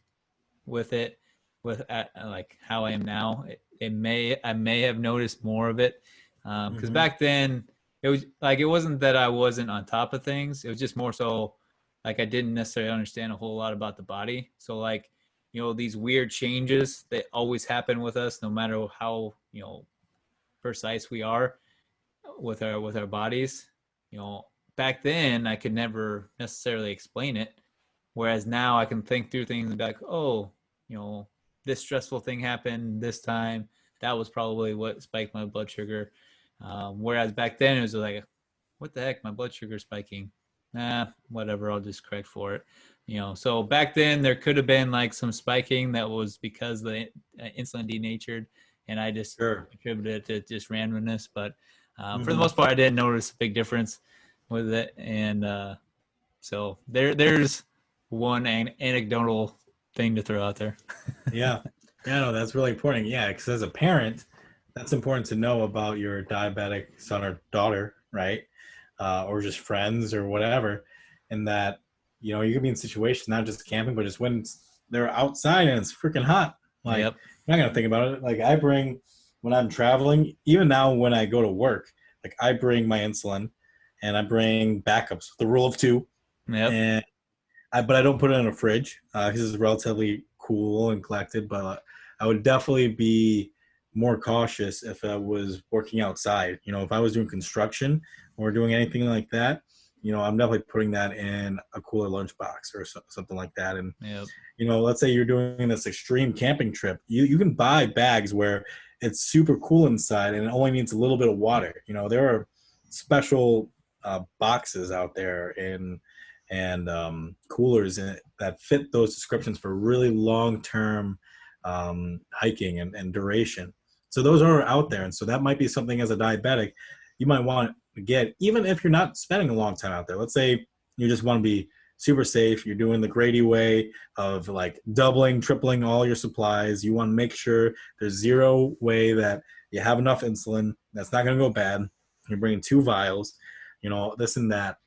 with it, with like how I am now, I may have noticed more of it. Because Mm-hmm. back then it was like it wasn't that I wasn't on top of things. It was just more so like I didn't necessarily understand a whole lot about the body. So like these weird changes that always happen with us, no matter how precise we are with our bodies. You know, back then I could never necessarily explain it, whereas now I can think through things and be like, oh, this stressful thing happened this time. That was probably what spiked my blood sugar. Whereas back then it was like, what the heck, my blood sugar spiking. Nah, whatever. I'll just correct for it. So back then there could have been like some spiking that was because the insulin denatured, and I just Sure. attributed it to just randomness. But for the Mm-hmm. most part, I didn't notice a big difference with it, and so there's one anecdotal thing to throw out there. Yeah. Yeah, no, that's really important. Yeah, because as a parent, that's important to know about your diabetic son or daughter, right? Or just friends or whatever. And that, you could be in situations, not just camping, but just when they're outside and it's freaking hot. Like, Yep. you're not going to think about it. Like, when I'm traveling, even now when I go to work, like, I bring my insulin and I bring backups, the rule of two. Yep. And but I don't put it in a fridge. This is relatively cool and collected, but I would definitely be more cautious if I was working outside. If I was doing construction or doing anything like that, I'm definitely putting that in a cooler lunchbox or something like that. And Yep. let's say you're doing this extreme camping trip, you can buy bags where it's super cool inside and it only needs a little bit of water. There are special boxes out there and coolers that fit those descriptions for really long-term hiking and duration. So those are out there, and so that might be something as a diabetic you might want to get, even if you're not spending a long time out there. Let's say you just want to be super safe. You're doing the Grady way of like doubling, tripling all your supplies. You want to make sure there's zero way that you have enough insulin. That's not going to go bad. You're bringing 2 vials, this and that,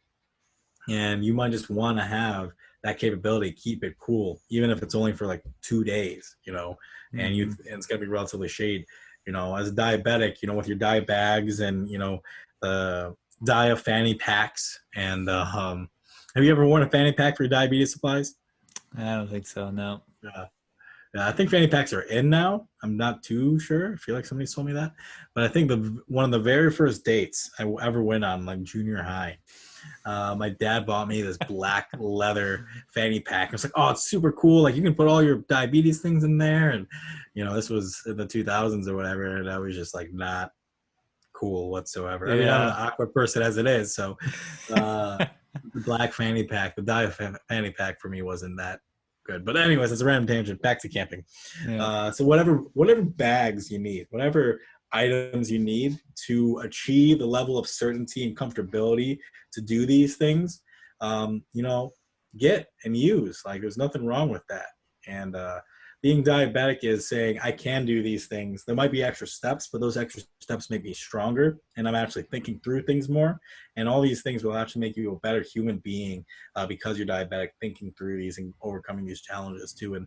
and you might just want to have that capability, keep it cool, even if it's only for like 2 days, and Mm-hmm. and it's gonna be relatively shade, as a diabetic, with your diet bags and the dia fanny packs and have you ever worn a fanny pack for your diabetes supplies? I don't think so. No. Yeah. Yeah, I think fanny packs are in now. I'm not too sure. I feel like somebody told me that, but I think one of the very first dates I ever went on, like junior high, my dad bought me this black leather fanny pack. I was like, oh, it's super cool. Like you can put all your diabetes things in there. And, this was in the 2000s or whatever. And I was just like, not cool whatsoever. I mean, I'm an Yeah. awkward person as it is. So the black fanny pack, the fanny pack for me wasn't that good. But anyways, it's a random tangent. Back to camping. Yeah. So whatever bags you need, whatever items you need to achieve the level of certainty and comfortability to do these things, get and use. Like there's nothing wrong with that. And being diabetic is saying I can do these things. There might be extra steps, but those extra steps make me stronger, and I'm actually thinking through things more. And all these things will actually make you a better human being because you're diabetic, thinking through these and overcoming these challenges too. And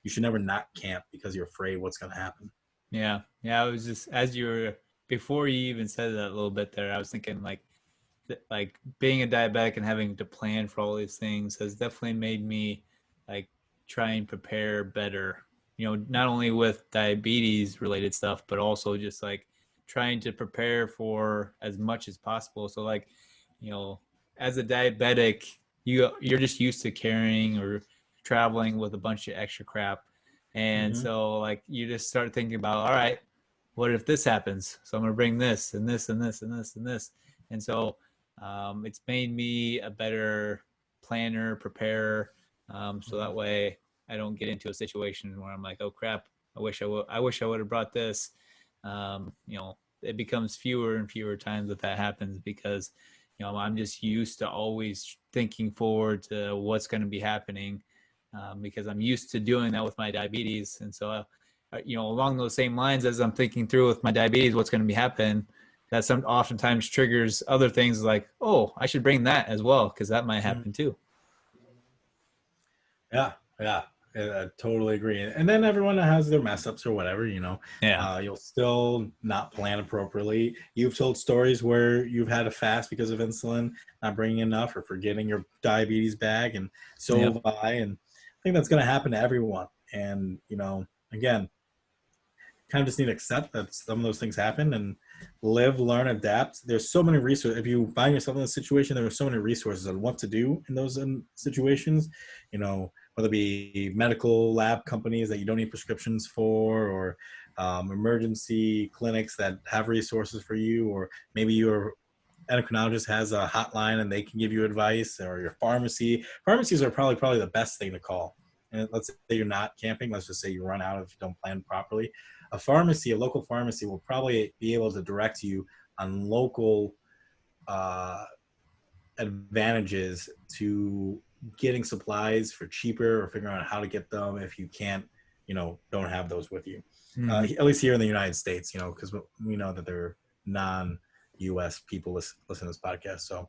you should never not camp because you're afraid what's going to happen. Yeah. Yeah. I was just as you were before you even said that a little bit there, I was thinking like being a diabetic and having to plan for all these things has definitely made me like try and prepare better, not only with diabetes related stuff but also just like trying to prepare for as much as possible. So like as a diabetic, you're just used to carrying or traveling with a bunch of extra crap. And so like you just start thinking about, all right, what if this happens? So I'm going to bring this and this and this and this and this. And so it's made me a better planner, preparer. So that way I don't get into a situation where I'm like, oh crap, I wish I would have brought this. It becomes fewer and fewer times that happens because, I'm just used to always thinking forward to what's going to be happening because I'm used to doing that with my diabetes. And so, along those same lines, as I'm thinking through with my diabetes, what's going to be happening, that some oftentimes triggers other things like, oh, I should bring that as well because that might happen too. Yeah, I totally agree. And then everyone has their mess ups or whatever, Yeah. You'll still not plan appropriately. You've told stories where you've had a fast because of insulin, not bringing enough or forgetting your diabetes bag. And so Yep. have I. And I think that's going to happen to everyone. And, again, kind of just need to accept that some of those things happen and live, learn, adapt. There's so many resources. If you find yourself in a situation, there are so many resources on what to do in those situations, whether it be medical lab companies that you don't need prescriptions for, or emergency clinics that have resources for you, or maybe your endocrinologist has a hotline and they can give you advice, or your pharmacy. Pharmacies are probably the best thing to call. And let's say you're not camping. Let's just say you run out if you don't plan properly. A local pharmacy will probably be able to direct you on local uh, advantages to getting supplies for cheaper or figuring out how to get them if you can't, don't have those with you. At least here in the United States, because we know that there are non-US people listen to this podcast. So,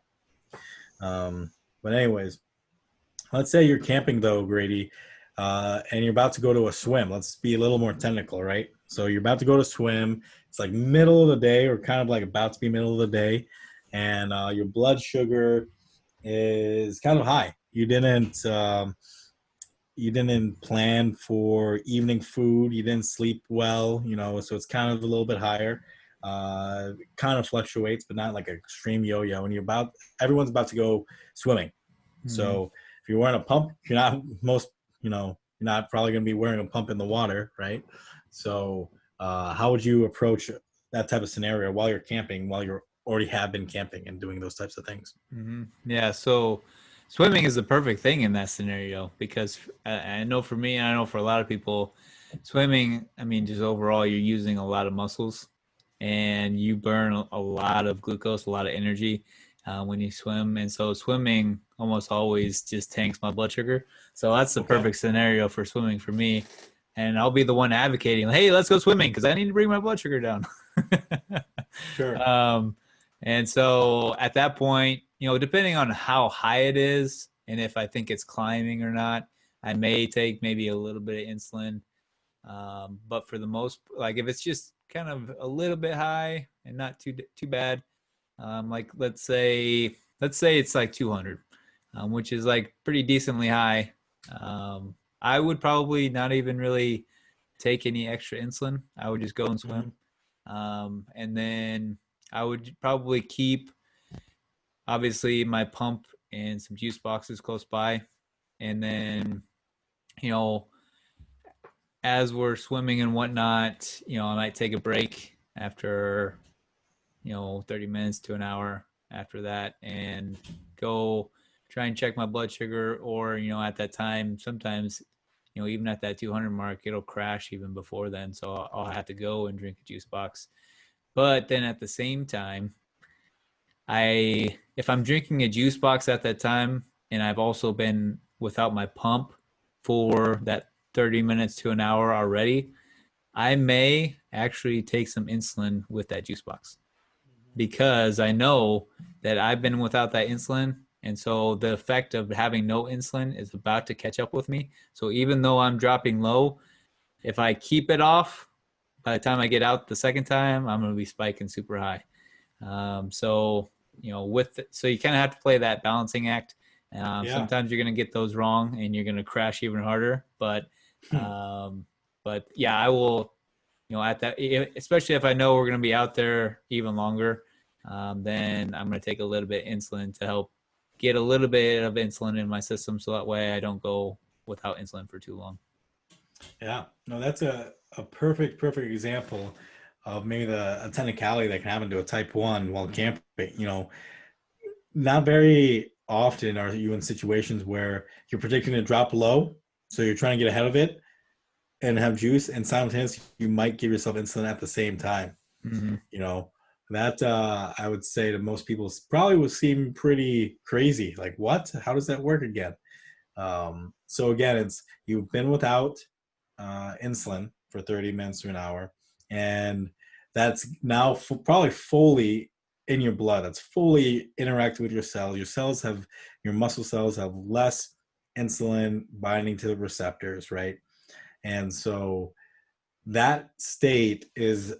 but anyways, let's say you're camping though, Grady, and you're about to go to a swim. Let's be a little more technical, right? So you're about to go to swim. It's like middle of the day, or kind of like about to be middle of the day, and your blood sugar is kind of high. You didn't plan for evening food. You didn't sleep well, so it's kind of a little bit higher. Kind of fluctuates, but not like an extreme yo-yo. And everyone's about to go swimming. So if you're wearing a pump, you're not probably going to be wearing a pump in the water, right? So how would you approach that type of scenario while you're camping, while you already have been camping and doing those types of things? Yeah. So swimming is the perfect thing in that scenario because I know for me, and I know for a lot of people, swimming, I mean, just overall, you're using a lot of muscles and you burn a lot of glucose, a lot of energy when you swim. And so swimming almost always just tanks my blood sugar. So that's the perfect scenario for swimming for me. And I'll be the one advocating, hey, let's go swimming because I need to bring my blood sugar down. Sure. And so at that point, depending on how high it is and if I think it's climbing or not, I may take maybe a little bit of insulin. But for the most, like if it's just kind of a little bit high and not too bad, like let's say it's like 200, which is like pretty decently high. I would probably not even really take any extra insulin. I would just go and swim. And then I would probably keep obviously my pump and some juice boxes close by. And then, as we're swimming and whatnot, I might take a break after, 30 minutes to an hour after that and go try and check my blood sugar. Or, at that time, sometimes, even at that 200 mark, it'll crash even before then. So I'll have to go and drink a juice box. But then at the same time, if I'm drinking a juice box at that time and I've also been without my pump for that 30 minutes to an hour already, I may actually take some insulin with that juice box because I know that I've been without that insulin. And so the effect of having no insulin is about to catch up with me. So even though I'm dropping low, if I keep it off, by the time I get out the second time, I'm going to be spiking super high. So you kind of have to play that balancing act. Sometimes you're going to get those wrong and you're going to crash even harder. But yeah, I will, at that, especially if I know we're going to be out there even longer, then I'm going to take a little bit of insulin to help get a little bit of insulin in my system, so that way I don't go without insulin for too long. Yeah, no, that's a perfect example of maybe the technicality that can happen to a type 1 while camping. Not very often are you in situations where you're predicting to drop low, so you're trying to get ahead of it and have juice, and simultaneously you might give yourself insulin at the same time. Mm-hmm. That I would say to most people probably would seem pretty crazy. Like, what? How does that work again? So again, it's you've been without insulin for 30 minutes to an hour, and that's now probably fully in your blood. That's fully interacting with your cells. Your muscle cells have less insulin binding to the receptors, right? And so that state is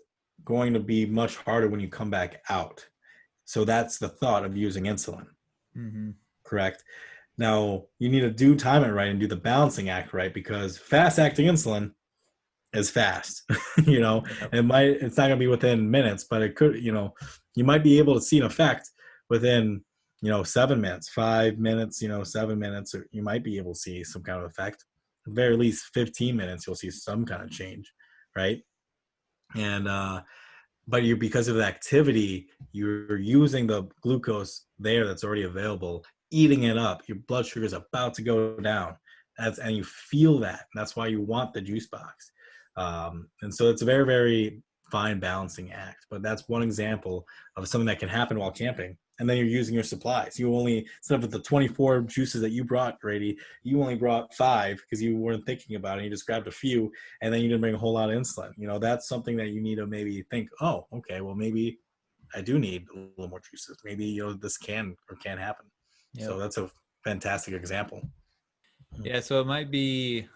going to be much harder when you come back out. So that's the thought of using insulin. Mm-hmm. Correct. Now you need to do time it right and do the balancing act right, because fast acting insulin is fast. Yep. It's not going to be within minutes, but it could, you might be able to see an effect within 7 minutes, 5 minutes, 7 minutes, or you might be able to see some kind of effect. At the very least 15 minutes you'll see some kind of change, right? And but because of the activity, you're using the glucose there that's already available, eating it up. Your blood sugar is about to go down. And you feel that. That's why you want the juice box. And so it's a very, very fine balancing act. But that's one example of something that can happen while camping. And then you're using your supplies. You only, instead of the 24 juices that you brought, Grady, you only brought 5 because you weren't thinking about it. You just grabbed a few, and then you didn't bring a whole lot of insulin. That's something that you need to maybe think, oh, okay, well, maybe I do need a little more juices. Maybe, this can happen. Yep. So that's a fantastic example. Yeah, so it might be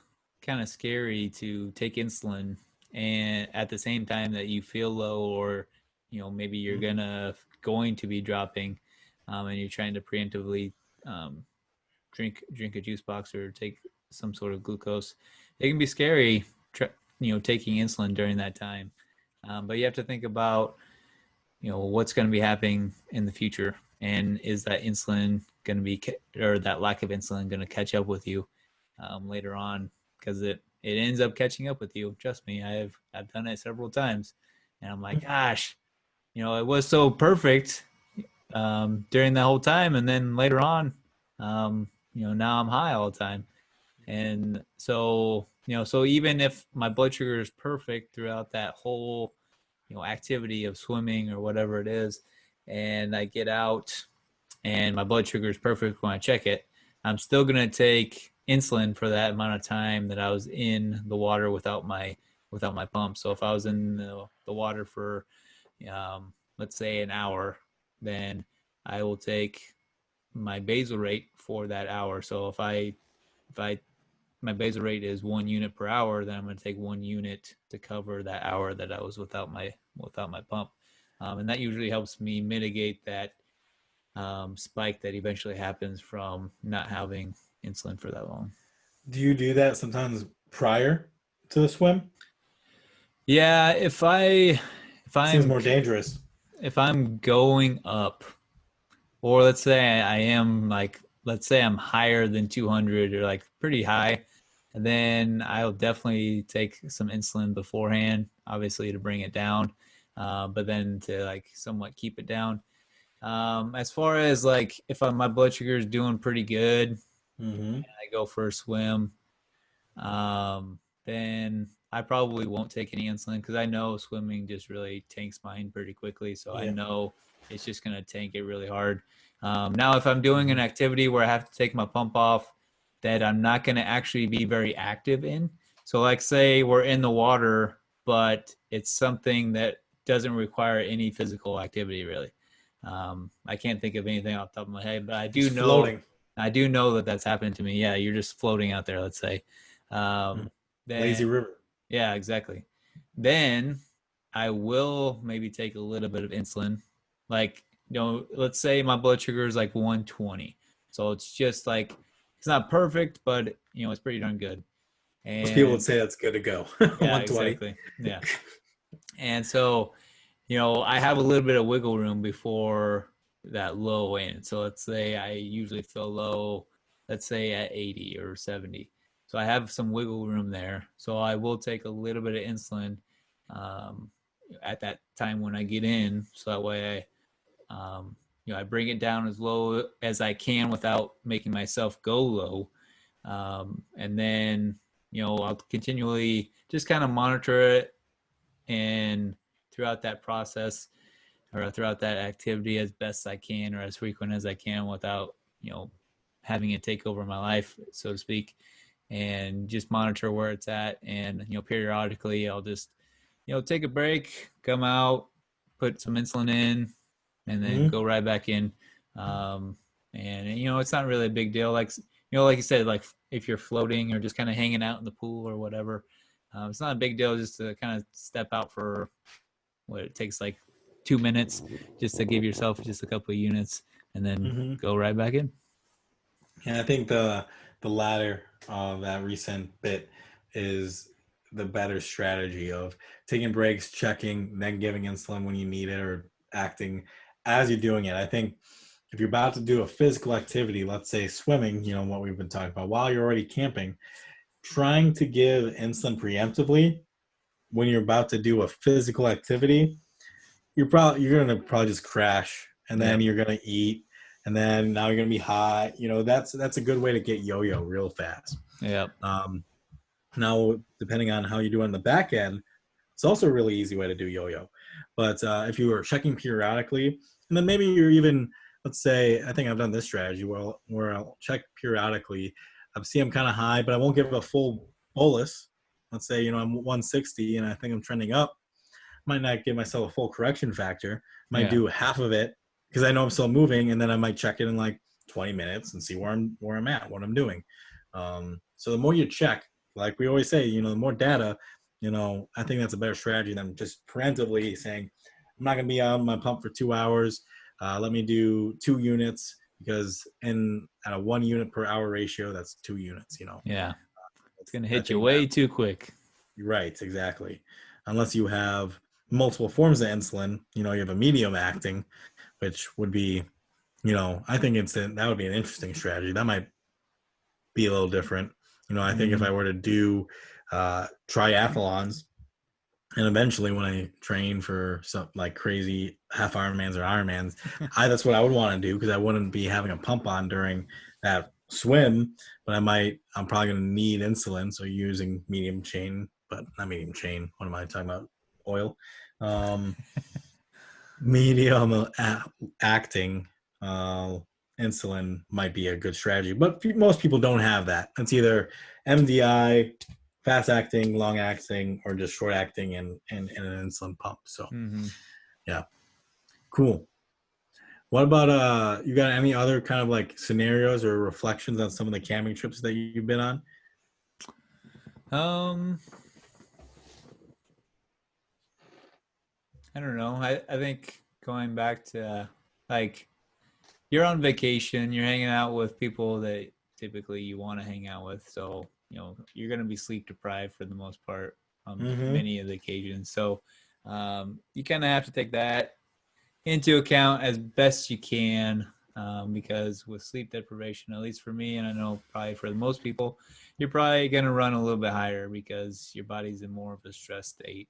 kind of scary to take insulin and at the same time that you feel low, or maybe you're going to be dropping, and you're trying to preemptively drink a juice box or take some sort of glucose. It can be scary, taking insulin during that time, but you have to think about what's going to be happening in the future, and is that insulin going to be, or that lack of insulin, going to catch up with you later on, because it ends up catching up with you. Trust me, I've done it several times, and I'm like, gosh, it was so perfect during the whole time, and then later on, now I'm high all the time. And so so even if my blood sugar is perfect throughout that whole activity of swimming or whatever it is, and I get out and my blood sugar is perfect when I check it, I'm still going to take insulin for that amount of time that I was in the water without my pump. So if I was in the water for let's say an hour, then I will take my basal rate for that hour. So if my basal rate is 1 unit per hour, then I'm going to take 1 unit to cover that hour that I was without my pump, and that usually helps me mitigate that spike that eventually happens from not having insulin for that long. Do you do that sometimes prior to the swim? Yeah, Seems more dangerous. if I'm going up, or let's say I am let's say I'm higher than 200 or like pretty high, and then I'll definitely take some insulin beforehand, obviously to bring it down, but then to like somewhat keep it down. As far as like if my blood sugar is doing pretty good, and I go for a swim, then I probably won't take any insulin, because I know swimming just really tanks mine pretty quickly. So I know it's just going to tank it really hard. Now, if I'm doing an activity where I have to take my pump off that I'm not going to actually be very active in, so like say we're in the water, but it's something that doesn't require any physical activity really. I can't think of anything off the top of my head, but I do know that that's happened to me. Yeah, you're just floating out there, let's say. Lazy river. Yeah, exactly. Then I will maybe take a little bit of insulin. Like, let's say my blood sugar is like 120. So it's just like, it's not perfect, but it's pretty darn good. And most people would say that's good to go. yeah, 120. exactly. Yeah. And so, I have a little bit of wiggle room before that low end. So let's say I usually feel low, let's say at 80 or 70. So I have some wiggle room there. So I will take a little bit of insulin um, at that time when I get in. So that way I bring it down as low as I can without making myself go low. And then, I'll continually just kind of monitor it and throughout that process or throughout that activity as best I can or as frequent as I can without, having it take over my life, so to speak, and just monitor where it's at. And, periodically I'll just, take a break, come out, put some insulin in, and then go right back in. And it's not really a big deal. Like you said, like if you're floating or just kind of hanging out in the pool or whatever, it's not a big deal just to kind of step out for what it takes, like 2 minutes, just to give yourself just a couple of units and then go right back in. And I think the latter of that recent bit is the better strategy of taking breaks, checking, then giving insulin when you need it, or acting as you're doing it. I think if you're about to do a physical activity, let's say swimming, what we've been talking about, while you're already camping, trying to give insulin preemptively when you're about to do a physical activity, you're gonna probably just crash, and then you're gonna eat, and then now you're gonna be hot. That's a good way to get yo-yo real fast. Yeah. Now, depending on how you do on the back end, it's also a really easy way to do yo-yo. But if you are checking periodically, and then maybe you're even, let's say, I think I've done this strategy where I'll check periodically. I see I'm kind of high, but I won't give a full bolus. Let's say, I'm 160 and I think I'm trending up. Might not give myself a full correction factor. Might do half of it because I know I'm still moving, and then I might check it in like 20 minutes and see where I'm at, what I'm doing. So the more you check, like we always say, the more data, I think that's a better strategy than just preemptively saying, I'm not going to be on my pump for 2 hours. Let me do 2 units, because at a 1 unit per hour ratio, that's 2 units, Yeah. It's going to hit you way too quick. Right. Exactly. Unless you have multiple forms of insulin, you have a medium acting, which would be, I think that would be an interesting strategy. That might be a little different. I think if I were to do triathlons, and eventually when I train for some like crazy half Ironmans or Ironmans, that's what I would want to do, because I wouldn't be having a pump on during that swim, but I'm probably going to need insulin. So using medium chain, but not medium chain. What am I talking about? Oil. Medium acting insulin might be a good strategy, but most people don't have that. It's either MDI, fast acting, long acting, or just short acting and an insulin pump. So yeah, cool. What about you got any other kind of like scenarios or reflections on some of the camping trips that you've been on? I don't know. I think going back to like you're on vacation, you're hanging out with people that typically you want to hang out with. So, you're going to be sleep deprived for the most part on many of the occasions. So you kind of have to take that into account as best you can, because with sleep deprivation, at least for me, and I know probably for most people, you're probably going to run a little bit higher because your body's in more of a stress state.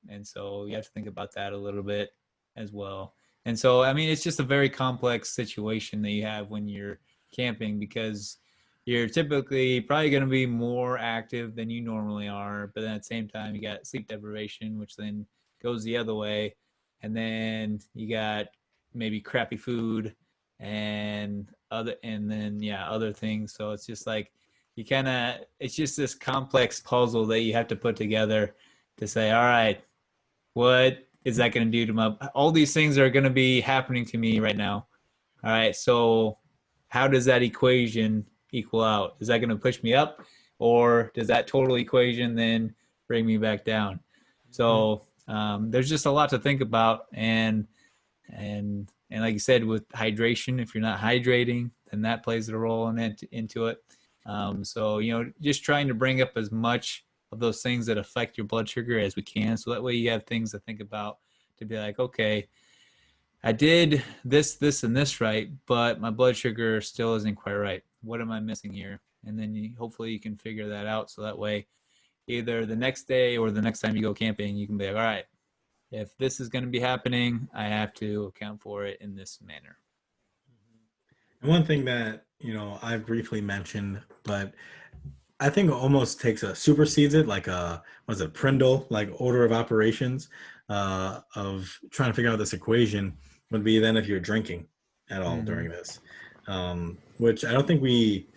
And so you have to think about that a little bit as well. And so, I mean, it's just a very complex situation that you have when you're camping, because you're typically probably going to be more active than you normally are. But then at the same time, you got sleep deprivation, which then goes the other way. And then you got maybe crappy food and other things. So it's just like it's just this complex puzzle that you have to put together to say, all right, what is that going to do to all these things are going to be happening to me right now. All right. So how does that equation equal out? Is that going to push me up, or does that total equation then bring me back down? So there's just a lot to think about. And like you said, with hydration, if you're not hydrating, then that plays a role into it. So, just trying to bring up as much of those things that affect your blood sugar as we can. So that way you have things to think about to be like, okay, I did this, and this right, but my blood sugar still isn't quite right. What am I missing here? And then hopefully you can figure that out. So that way, either the next day or the next time you go camping, you can be like, all right, if this is going to be happening, I have to account for it in this manner. And one thing that, I briefly mentioned, but I think it almost supersedes it, like Prindle, like order of operations of trying to figure out this equation would be then if you're drinking at all during this, which I don't think we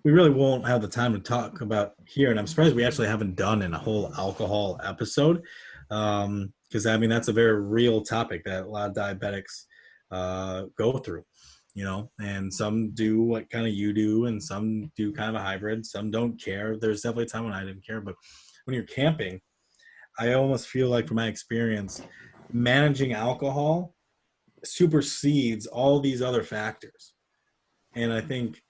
really won't have the time to talk about here. And I'm surprised we actually haven't done in a whole alcohol episode, because that's a very real topic that a lot of diabetics go through. And some do what kind of you do, and some do kind of a hybrid. Some don't care. There's definitely a time when I didn't care, but when you're camping, I almost feel like, from my experience, managing alcohol supersedes all these other factors. And I think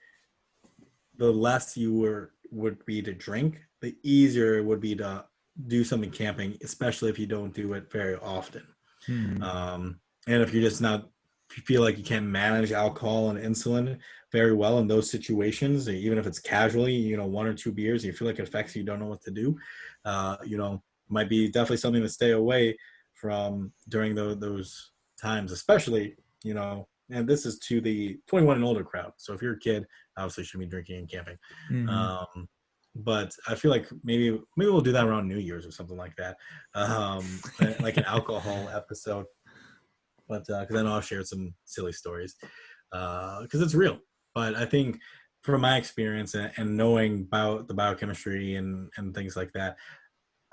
the less you would be to drink, the easier it would be to do something camping, especially if you don't do it very often. And if you're just not, if you feel like you can't manage alcohol and insulin very well in those situations, even if it's casually, 1 or 2 beers, and you feel like it affects you, don't know what to do, might be definitely something to stay away from during those times, especially, and this is to the 21 and older crowd. So if you're a kid, obviously you shouldn't be drinking and camping. But I feel like maybe we'll do that around New Year's or something like that, like an alcohol episode. But because I know I'll share some silly stories because it's real. But I think from my experience and knowing about the biochemistry and things like that,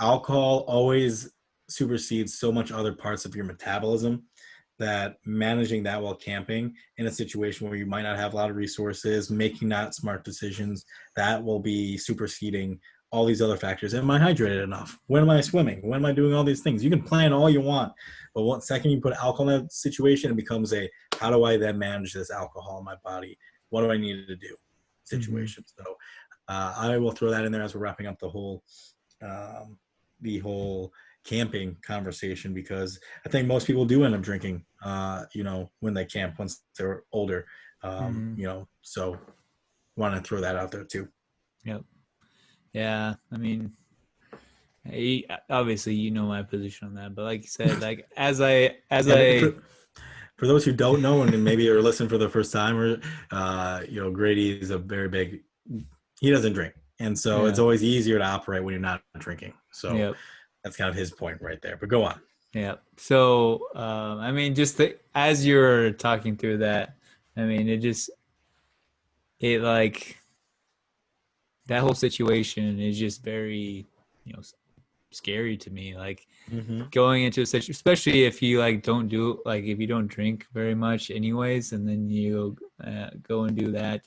alcohol always supersedes so much other parts of your metabolism that managing that while camping in a situation where you might not have a lot of resources, making not smart decisions, that will be superseding all these other factors. Am I hydrated enough? When am I swimming? When am I doing all these things? You can plan all you want, but one second you put alcohol in that situation, it becomes how do I then manage this alcohol in my body? What do I need to do situation? So I will throw that in there as we're wrapping up the whole camping conversation, because I think most people do end up drinking, when they camp once they're older, so want to throw that out there too. Yep. Yeah, obviously my position on that, but like you said, like for those who don't know and maybe are listening for the first time, or Grady is a very big, he doesn't drink, and so it's always easier to operate when you're not drinking. So that's kind of his point right there. But go on. Yeah. So just as you're talking through that, it like that whole situation is just very, scary to me. Like going into a situation, especially if you if you don't drink very much anyways, and then you go and do that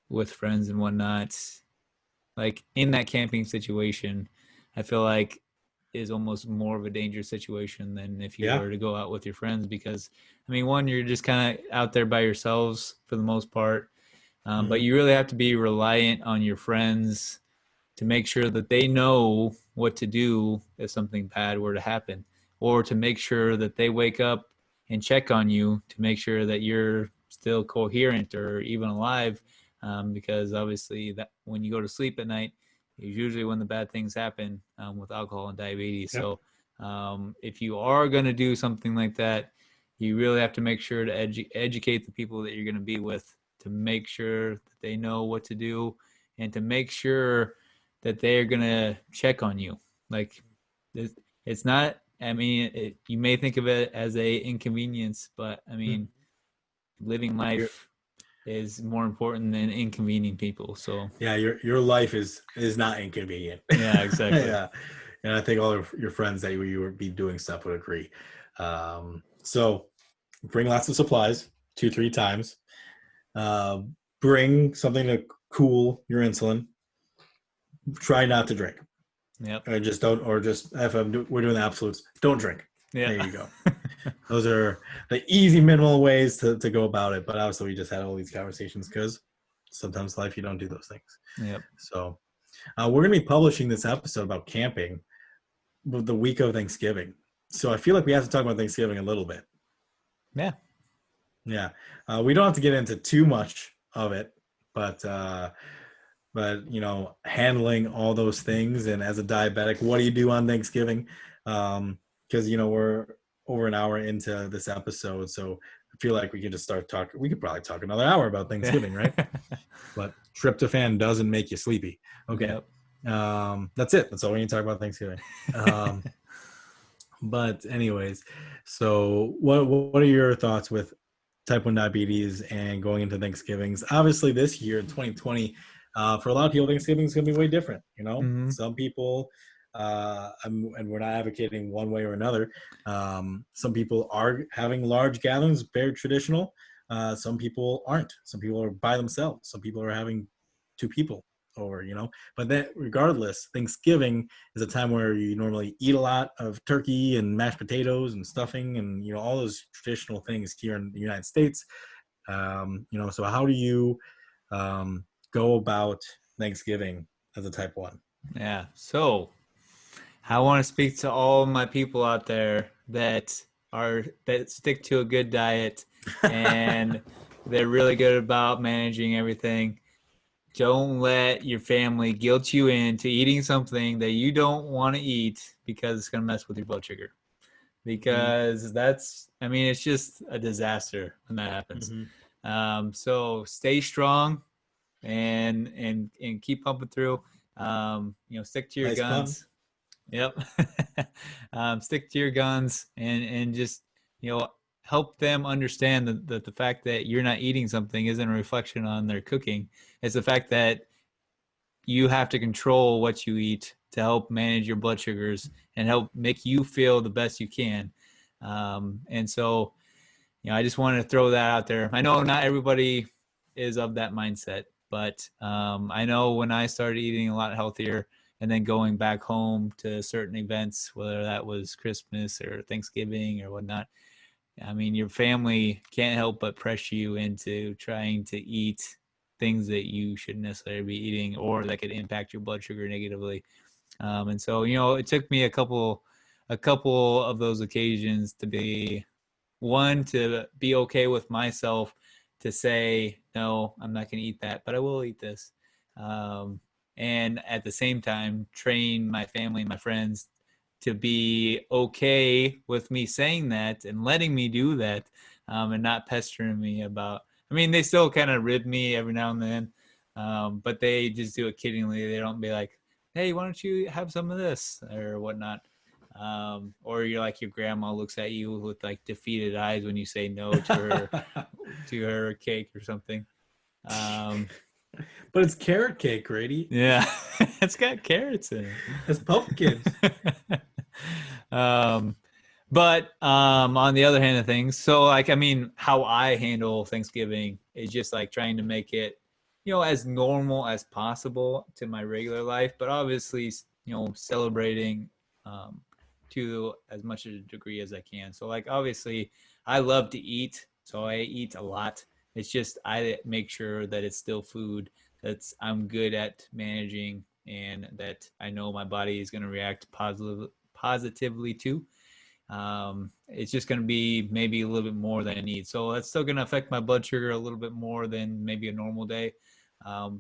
with friends and whatnot, like in that camping situation, I feel like is almost more of a dangerous situation than if you were to go out with your friends, because one, you're just kind of out there by yourselves for the most part. But you really have to be reliant on your friends to make sure that they know what to do if something bad were to happen, or to make sure that they wake up and check on you to make sure that you're still coherent or even alive. Because obviously that when you go to sleep at night is usually when the bad things happen with alcohol and diabetes. Yep. So if you are going to do something like that, you really have to make sure to educate the people that you're going to be with, to make sure that they know what to do, and to make sure that they're going to check on you. Like it's not, you may think of it as a inconvenience, but living life is more important than inconveniencing people. So yeah, your life is not inconvenient. Yeah, exactly. Yeah. And I think all of your friends that you would be doing stuff would agree. So bring lots of supplies 2-3 times. Bring something to cool your insulin. Try not to drink. Yep. Or just don't, or just if we're doing the absolutes, don't drink. Yeah. There you go. Those are the easy minimal ways to go about it. But obviously we just had all these conversations because sometimes in life you don't do those things. Yep. So We're going to be publishing this episode about camping the week of Thanksgiving. So I feel like we have to talk about Thanksgiving a little bit. Yeah. Yeah. We don't have to get into too much of it, but handling all those things, and as a diabetic, what do you do on Thanksgiving? Because we're over an hour into this episode, so I feel like we can just start talking. We could probably talk another hour about Thanksgiving, right? But tryptophan doesn't make you sleepy. Okay. Yep. That's it. That's all we need to talk about Thanksgiving. But anyways, so what are your thoughts with type 1 diabetes and going into Thanksgivings? Obviously, this year in 2020, for a lot of people, Thanksgiving is going to be way different. Some people, and we're not advocating one way or another. Some people are having large gatherings, very traditional. Some people aren't. Some people are by themselves. Some people are having two people over, but that regardless, Thanksgiving is a time where you normally eat a lot of turkey and mashed potatoes and stuffing and all those traditional things here in the United States. So how do you go about Thanksgiving as a type 1? Yeah. So I want to speak to all my people out there that stick to a good diet and they're really good about managing everything. Don't let your family guilt you into eating something that you don't want to eat because it's going to mess with your blood sugar. Because it's just a disaster when that happens. Mm-hmm. So stay strong and keep pumping through. Stick to your guns. Yep. Stick to your guns and just, help them understand that the fact that you're not eating something isn't a reflection on their cooking. It's the fact that you have to control what you eat to help manage your blood sugars and help make you feel the best you can. And so, I just wanted to throw that out there. I know not everybody is of that mindset, but I know when I started eating a lot healthier and then going back home to certain events, whether that was Christmas or Thanksgiving or whatnot, your family can't help but pressure you into trying to eat things that you shouldn't necessarily be eating or that could impact your blood sugar negatively. And so, it took me a couple of those occasions to be okay with myself to say, no, I'm not going to eat that, but I will eat this. And at the same time, train my family and my friends to be okay with me saying that and letting me do that, and not pestering me about, they still kind of rib me every now and then, but they just do it kiddingly. They don't be like, hey, why don't you have some of this or whatnot. Or you're like, your grandma looks at you with like defeated eyes when you say no to her to her cake or something. But it's carrot cake, Grady. Yeah. It's got carrots in it. It's pumpkins. But on the other hand of things, so how I handle Thanksgiving is just like trying to make it, as normal as possible to my regular life, but obviously, celebrating to as much a degree as I can. So like, obviously I love to eat, so I eat a lot. It's just, I make sure that it's still food that's I'm good at managing and that I know my body is going to react positively to. It's just going to be maybe a little bit more than I need. So that's still going to affect my blood sugar a little bit more than maybe a normal day.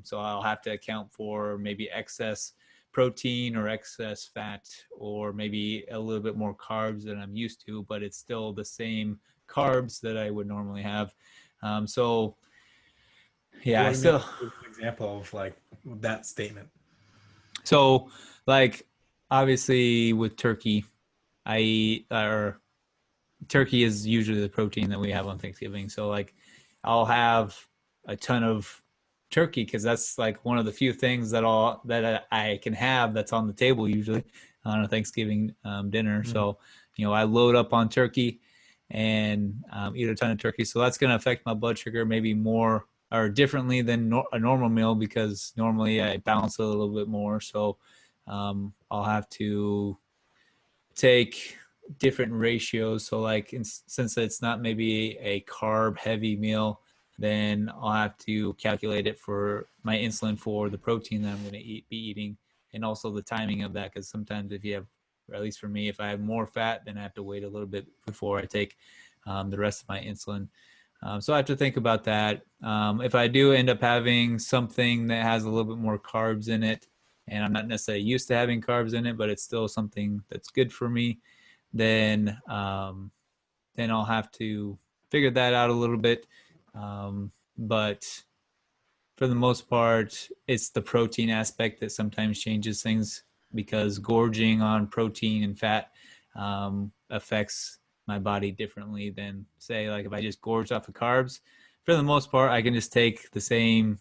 So I'll have to account for maybe excess protein or excess fat or maybe a little bit more carbs than I'm used to, but it's still the same carbs that I would normally have. So yeah, I still an example of like that statement. So like, obviously with turkey, turkey is usually the protein that we have on Thanksgiving. So like, I'll have a ton of turkey because that's like one of the few things that I can have that's on the table usually on a Thanksgiving dinner. Mm-hmm. So I load up on turkey and eat a ton of turkey. So that's going to affect my blood sugar maybe more or differently than a normal meal because normally I balance it a little bit more. So I'll have to take different ratios. So like, since it's not maybe a carb heavy meal, then I'll have to calculate it for my insulin for the protein that I'm going to be eating, and also the timing of that. Because sometimes if you have, or at least for me, if I have more fat, then I have to wait a little bit before I take the rest of my insulin. So I have to think about that. If I do end up having something that has a little bit more carbs in it, and I'm not necessarily used to having carbs in it, but it's still something that's good for me, then I'll have to figure that out a little bit. But for the most part, it's the protein aspect that sometimes changes things, because gorging on protein and fat affects my body differently than, say, like if I just gorge off of carbs. For the most part, I can just take the same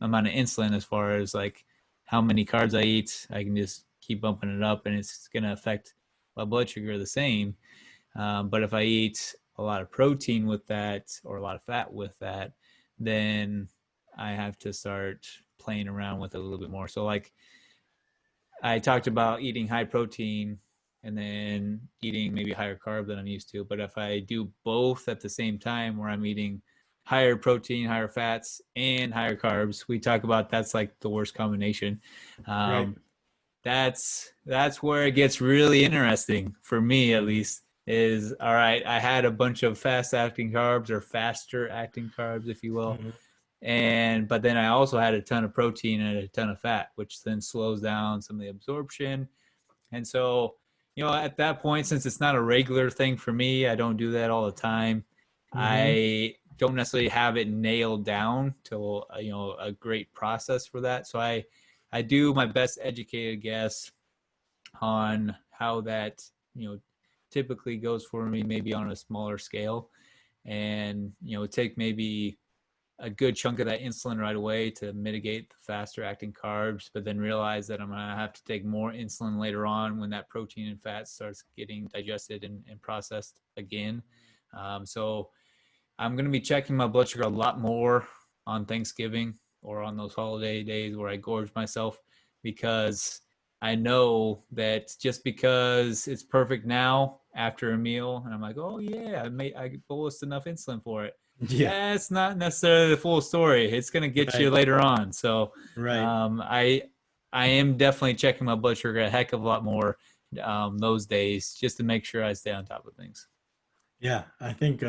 amount of insulin as far as like how many carbs I eat. I can just keep bumping it up, and it's going to affect my blood sugar the same. But if I eat a lot of protein with that, or a lot of fat with that, then I have to start playing around with it a little bit more. So like I talked about eating high protein and then eating maybe higher carb than I'm used to. But if I do both at the same time, where I'm eating higher protein, higher fats, and higher carbs, we talk about that's like the worst combination. Right. That's where it gets really interesting for me, at least. Is all right. I had a bunch of fast acting carbs, or faster acting carbs, if you will, but then I also had a ton of protein and a ton of fat, which then slows down some of the absorption. And so, at that point, since it's not a regular thing for me, I don't do that all the time. I don't necessarily have it nailed down to a great process for that. So I do my best educated guess on how that typically goes for me, maybe on a smaller scale, and take maybe a good chunk of that insulin right away to mitigate the faster acting carbs, but then realize that I'm going to have to take more insulin later on when that protein and fat starts getting digested and processed again. So I'm going to be checking my blood sugar a lot more on Thanksgiving or on those holiday days where I gorge myself, because I know that just because it's perfect now after a meal, and I'm like, oh yeah, I bolused enough insulin for it. Yeah. That's not necessarily the full story. It's going to get you later on. So Right. I am definitely checking my blood sugar a heck of a lot more those days, just to make sure I stay on top of things. Yeah, I think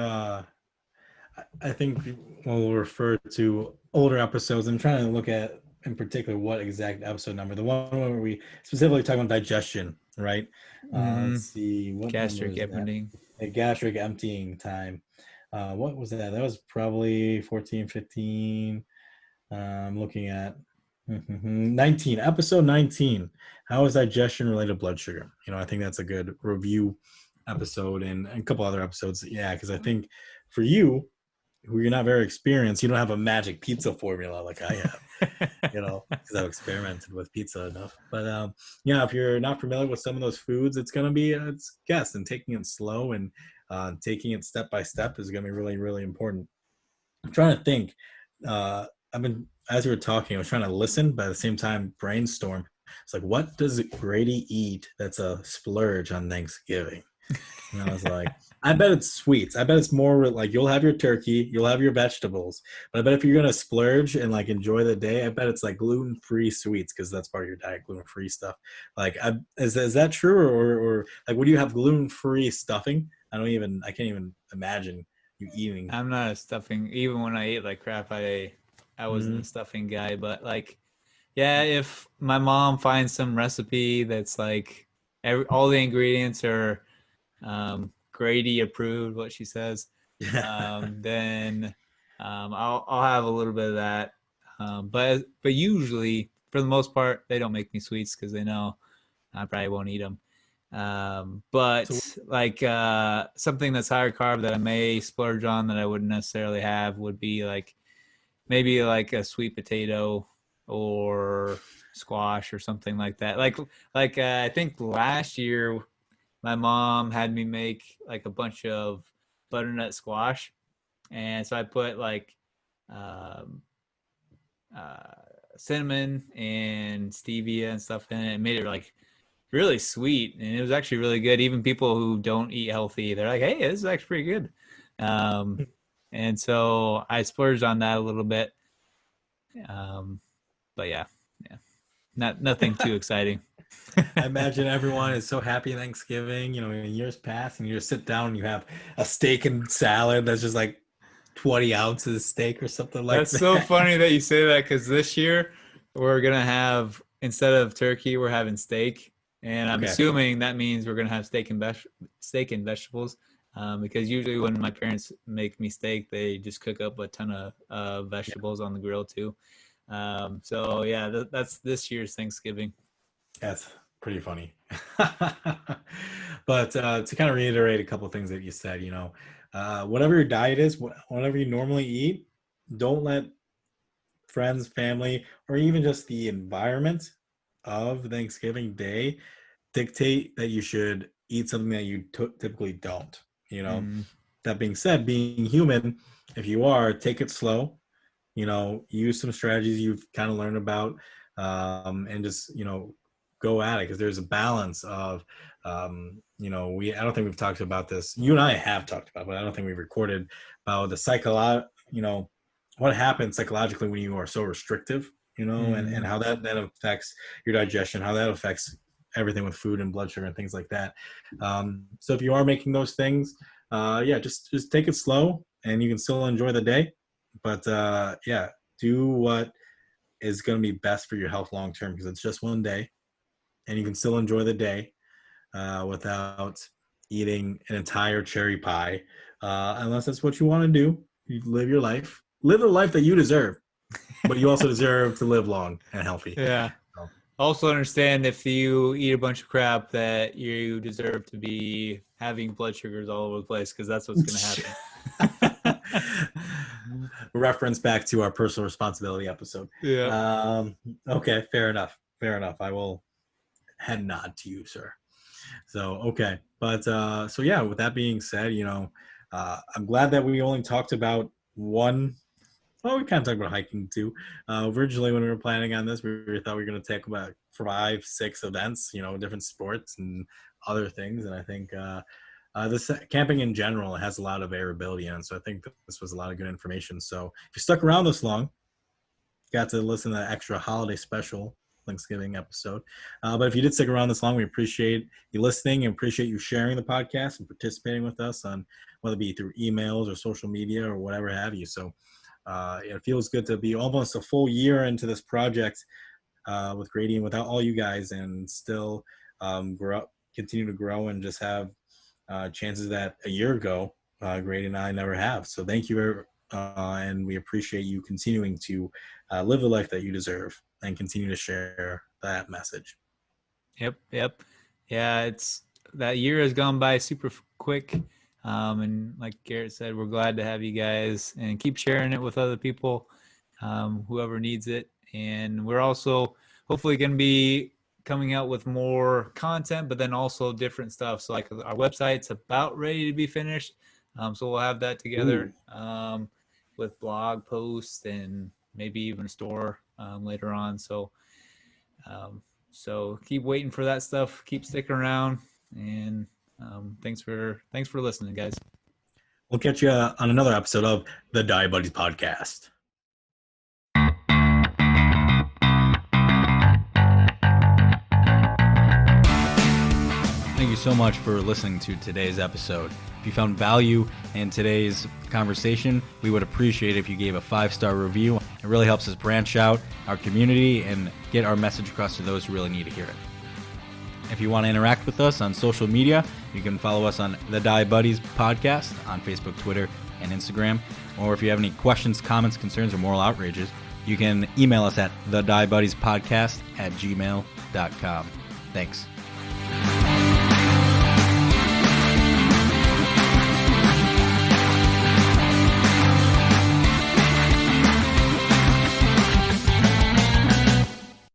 we'll refer to older episodes. I'm trying to look at in particular what exact episode number. The one where we specifically talk about digestion, right? Let's see, what number Gastric is that? emptying. A gastric emptying time. What was that? That was probably 14, 15. I'm looking at 19, episode 19. How is digestion related to blood sugar? I think that's a good review episode, and a couple other episodes. Yeah, because I think for you, who you're not very experienced, you don't have a magic pizza formula like I have, because I've experimented with pizza enough. But yeah, if you're not familiar with some of those foods, it's going to be, it's guess, and taking it slow and taking it step by step is going to be really, really important. I'm trying to think. I've been, as we were talking, I was trying to listen, but at the same time, brainstorm. It's like, what does Grady eat that's a splurge on Thanksgiving? And I was like, I bet it's sweets. I bet it's more like you'll have your turkey, you'll have your vegetables. But I bet if you're gonna splurge and like enjoy the day, I bet it's like gluten-free sweets, because that's part of your diet, gluten-free stuff. Like, is that true, or like, would you have gluten-free stuffing? I can't even imagine you eating. I'm not a stuffing. Even when I ate like crap, I wasn't a stuffing guy. But like, yeah, if my mom finds some recipe that's like all the ingredients are Grady approved, what she says, then I'll have a little bit of that. But usually, for the most part, they don't make me sweets because they know I probably won't eat them. So But like something that's higher carb that I may splurge on that I wouldn't necessarily have would be like maybe like a sweet potato or squash or something like that. I think last year my mom had me make like a bunch of butternut squash, and so I put like um, uh, cinnamon and stevia and stuff in it, and made it like really sweet, and it was actually really good. Even people who don't eat healthy, they're like, "Hey, this is actually pretty good." And so I splurged on that a little bit. But yeah, nothing too exciting. I imagine everyone is so happy Thanksgiving, in years past, and you just sit down and you have a steak and salad that's just like 20 ounces of steak or something like that. That's so funny that you say that, because this year we're going to have, instead of turkey, we're having steak. And I'm assuming that means we're going to have steak and vegetables. Because usually when my parents make me steak, they just cook up a ton of vegetables on the grill too. So yeah, that's this year's Thanksgiving. That's pretty funny. But to kind of reiterate a couple of things that you said, whatever your diet is, whatever you normally eat, don't let friends, family, or even just the environment of Thanksgiving Day dictate that you should eat something that you typically don't. That being said, being human, if you are, take it slow, use some strategies you've kind of learned about, and just, go at it, because there's a balance of, I don't think we've talked about this. You and I have talked about, but I don't think we've recorded about the what happens psychologically when you are so restrictive, and how that affects your digestion, how that affects everything with food and blood sugar and things like that. So if you are making those things, just take it slow, and you can still enjoy the day. But do what is going to be best for your health long term, because it's just one day, and you can still enjoy the day without eating an entire cherry pie, unless that's what you want to do. You live your life. Live the life that you deserve, but you also deserve to live long and healthy. Yeah. So. Also understand, if you eat a bunch of crap, that you deserve to be having blood sugars all over the place, because that's what's going to happen. Reference back to our personal responsibility episode. Yeah. Okay. Fair enough. I will head nod to you, sir. So, okay. But with that being said, I'm glad that we only talked about one. Well, we kind of talked about hiking too. Originally, when we were planning on this, we thought we were going to take about 5-6 events, different sports and other things. And I think this camping in general has a lot of variability in it. So I think this was a lot of good information. So if you stuck around this long, got to listen to that extra holiday special Thanksgiving episode. But if you did stick around this long, we appreciate you listening and appreciate you sharing the podcast and participating with us on, whether it be through emails or social media or whatever have you. So it feels good to be almost a full year into this project with Grady and without all you guys, and still continue to grow and just have chances that a year ago Grady and I never have. So thank you, and we appreciate you continuing to live the life that you deserve and continue to share that message. Yep. Yeah, it's that year has gone by super quick. And like Garrett said, we're glad to have you guys, and keep sharing it with other people, whoever needs it. And we're also hopefully going to be coming out with more content, but then also different stuff. So like our website's about ready to be finished. So we'll have that together with blog posts and maybe even a store later on. So keep waiting for that stuff. Keep sticking around, and thanks for listening, guys. We'll catch you on another episode of the Diabetes Podcast. Thank you so much for listening to today's episode. If you found value in today's conversation, we would appreciate it if you gave a 5-star review. It really helps us branch out our community and get our message across to those who really need to hear it. If you want to interact with us on social media, you can follow us on the Diabetes Podcast on Facebook, Twitter, and Instagram. Or if you have any questions, comments, concerns, or moral outrages, you can email us at thediabetiespodcast@gmail.com. Thanks.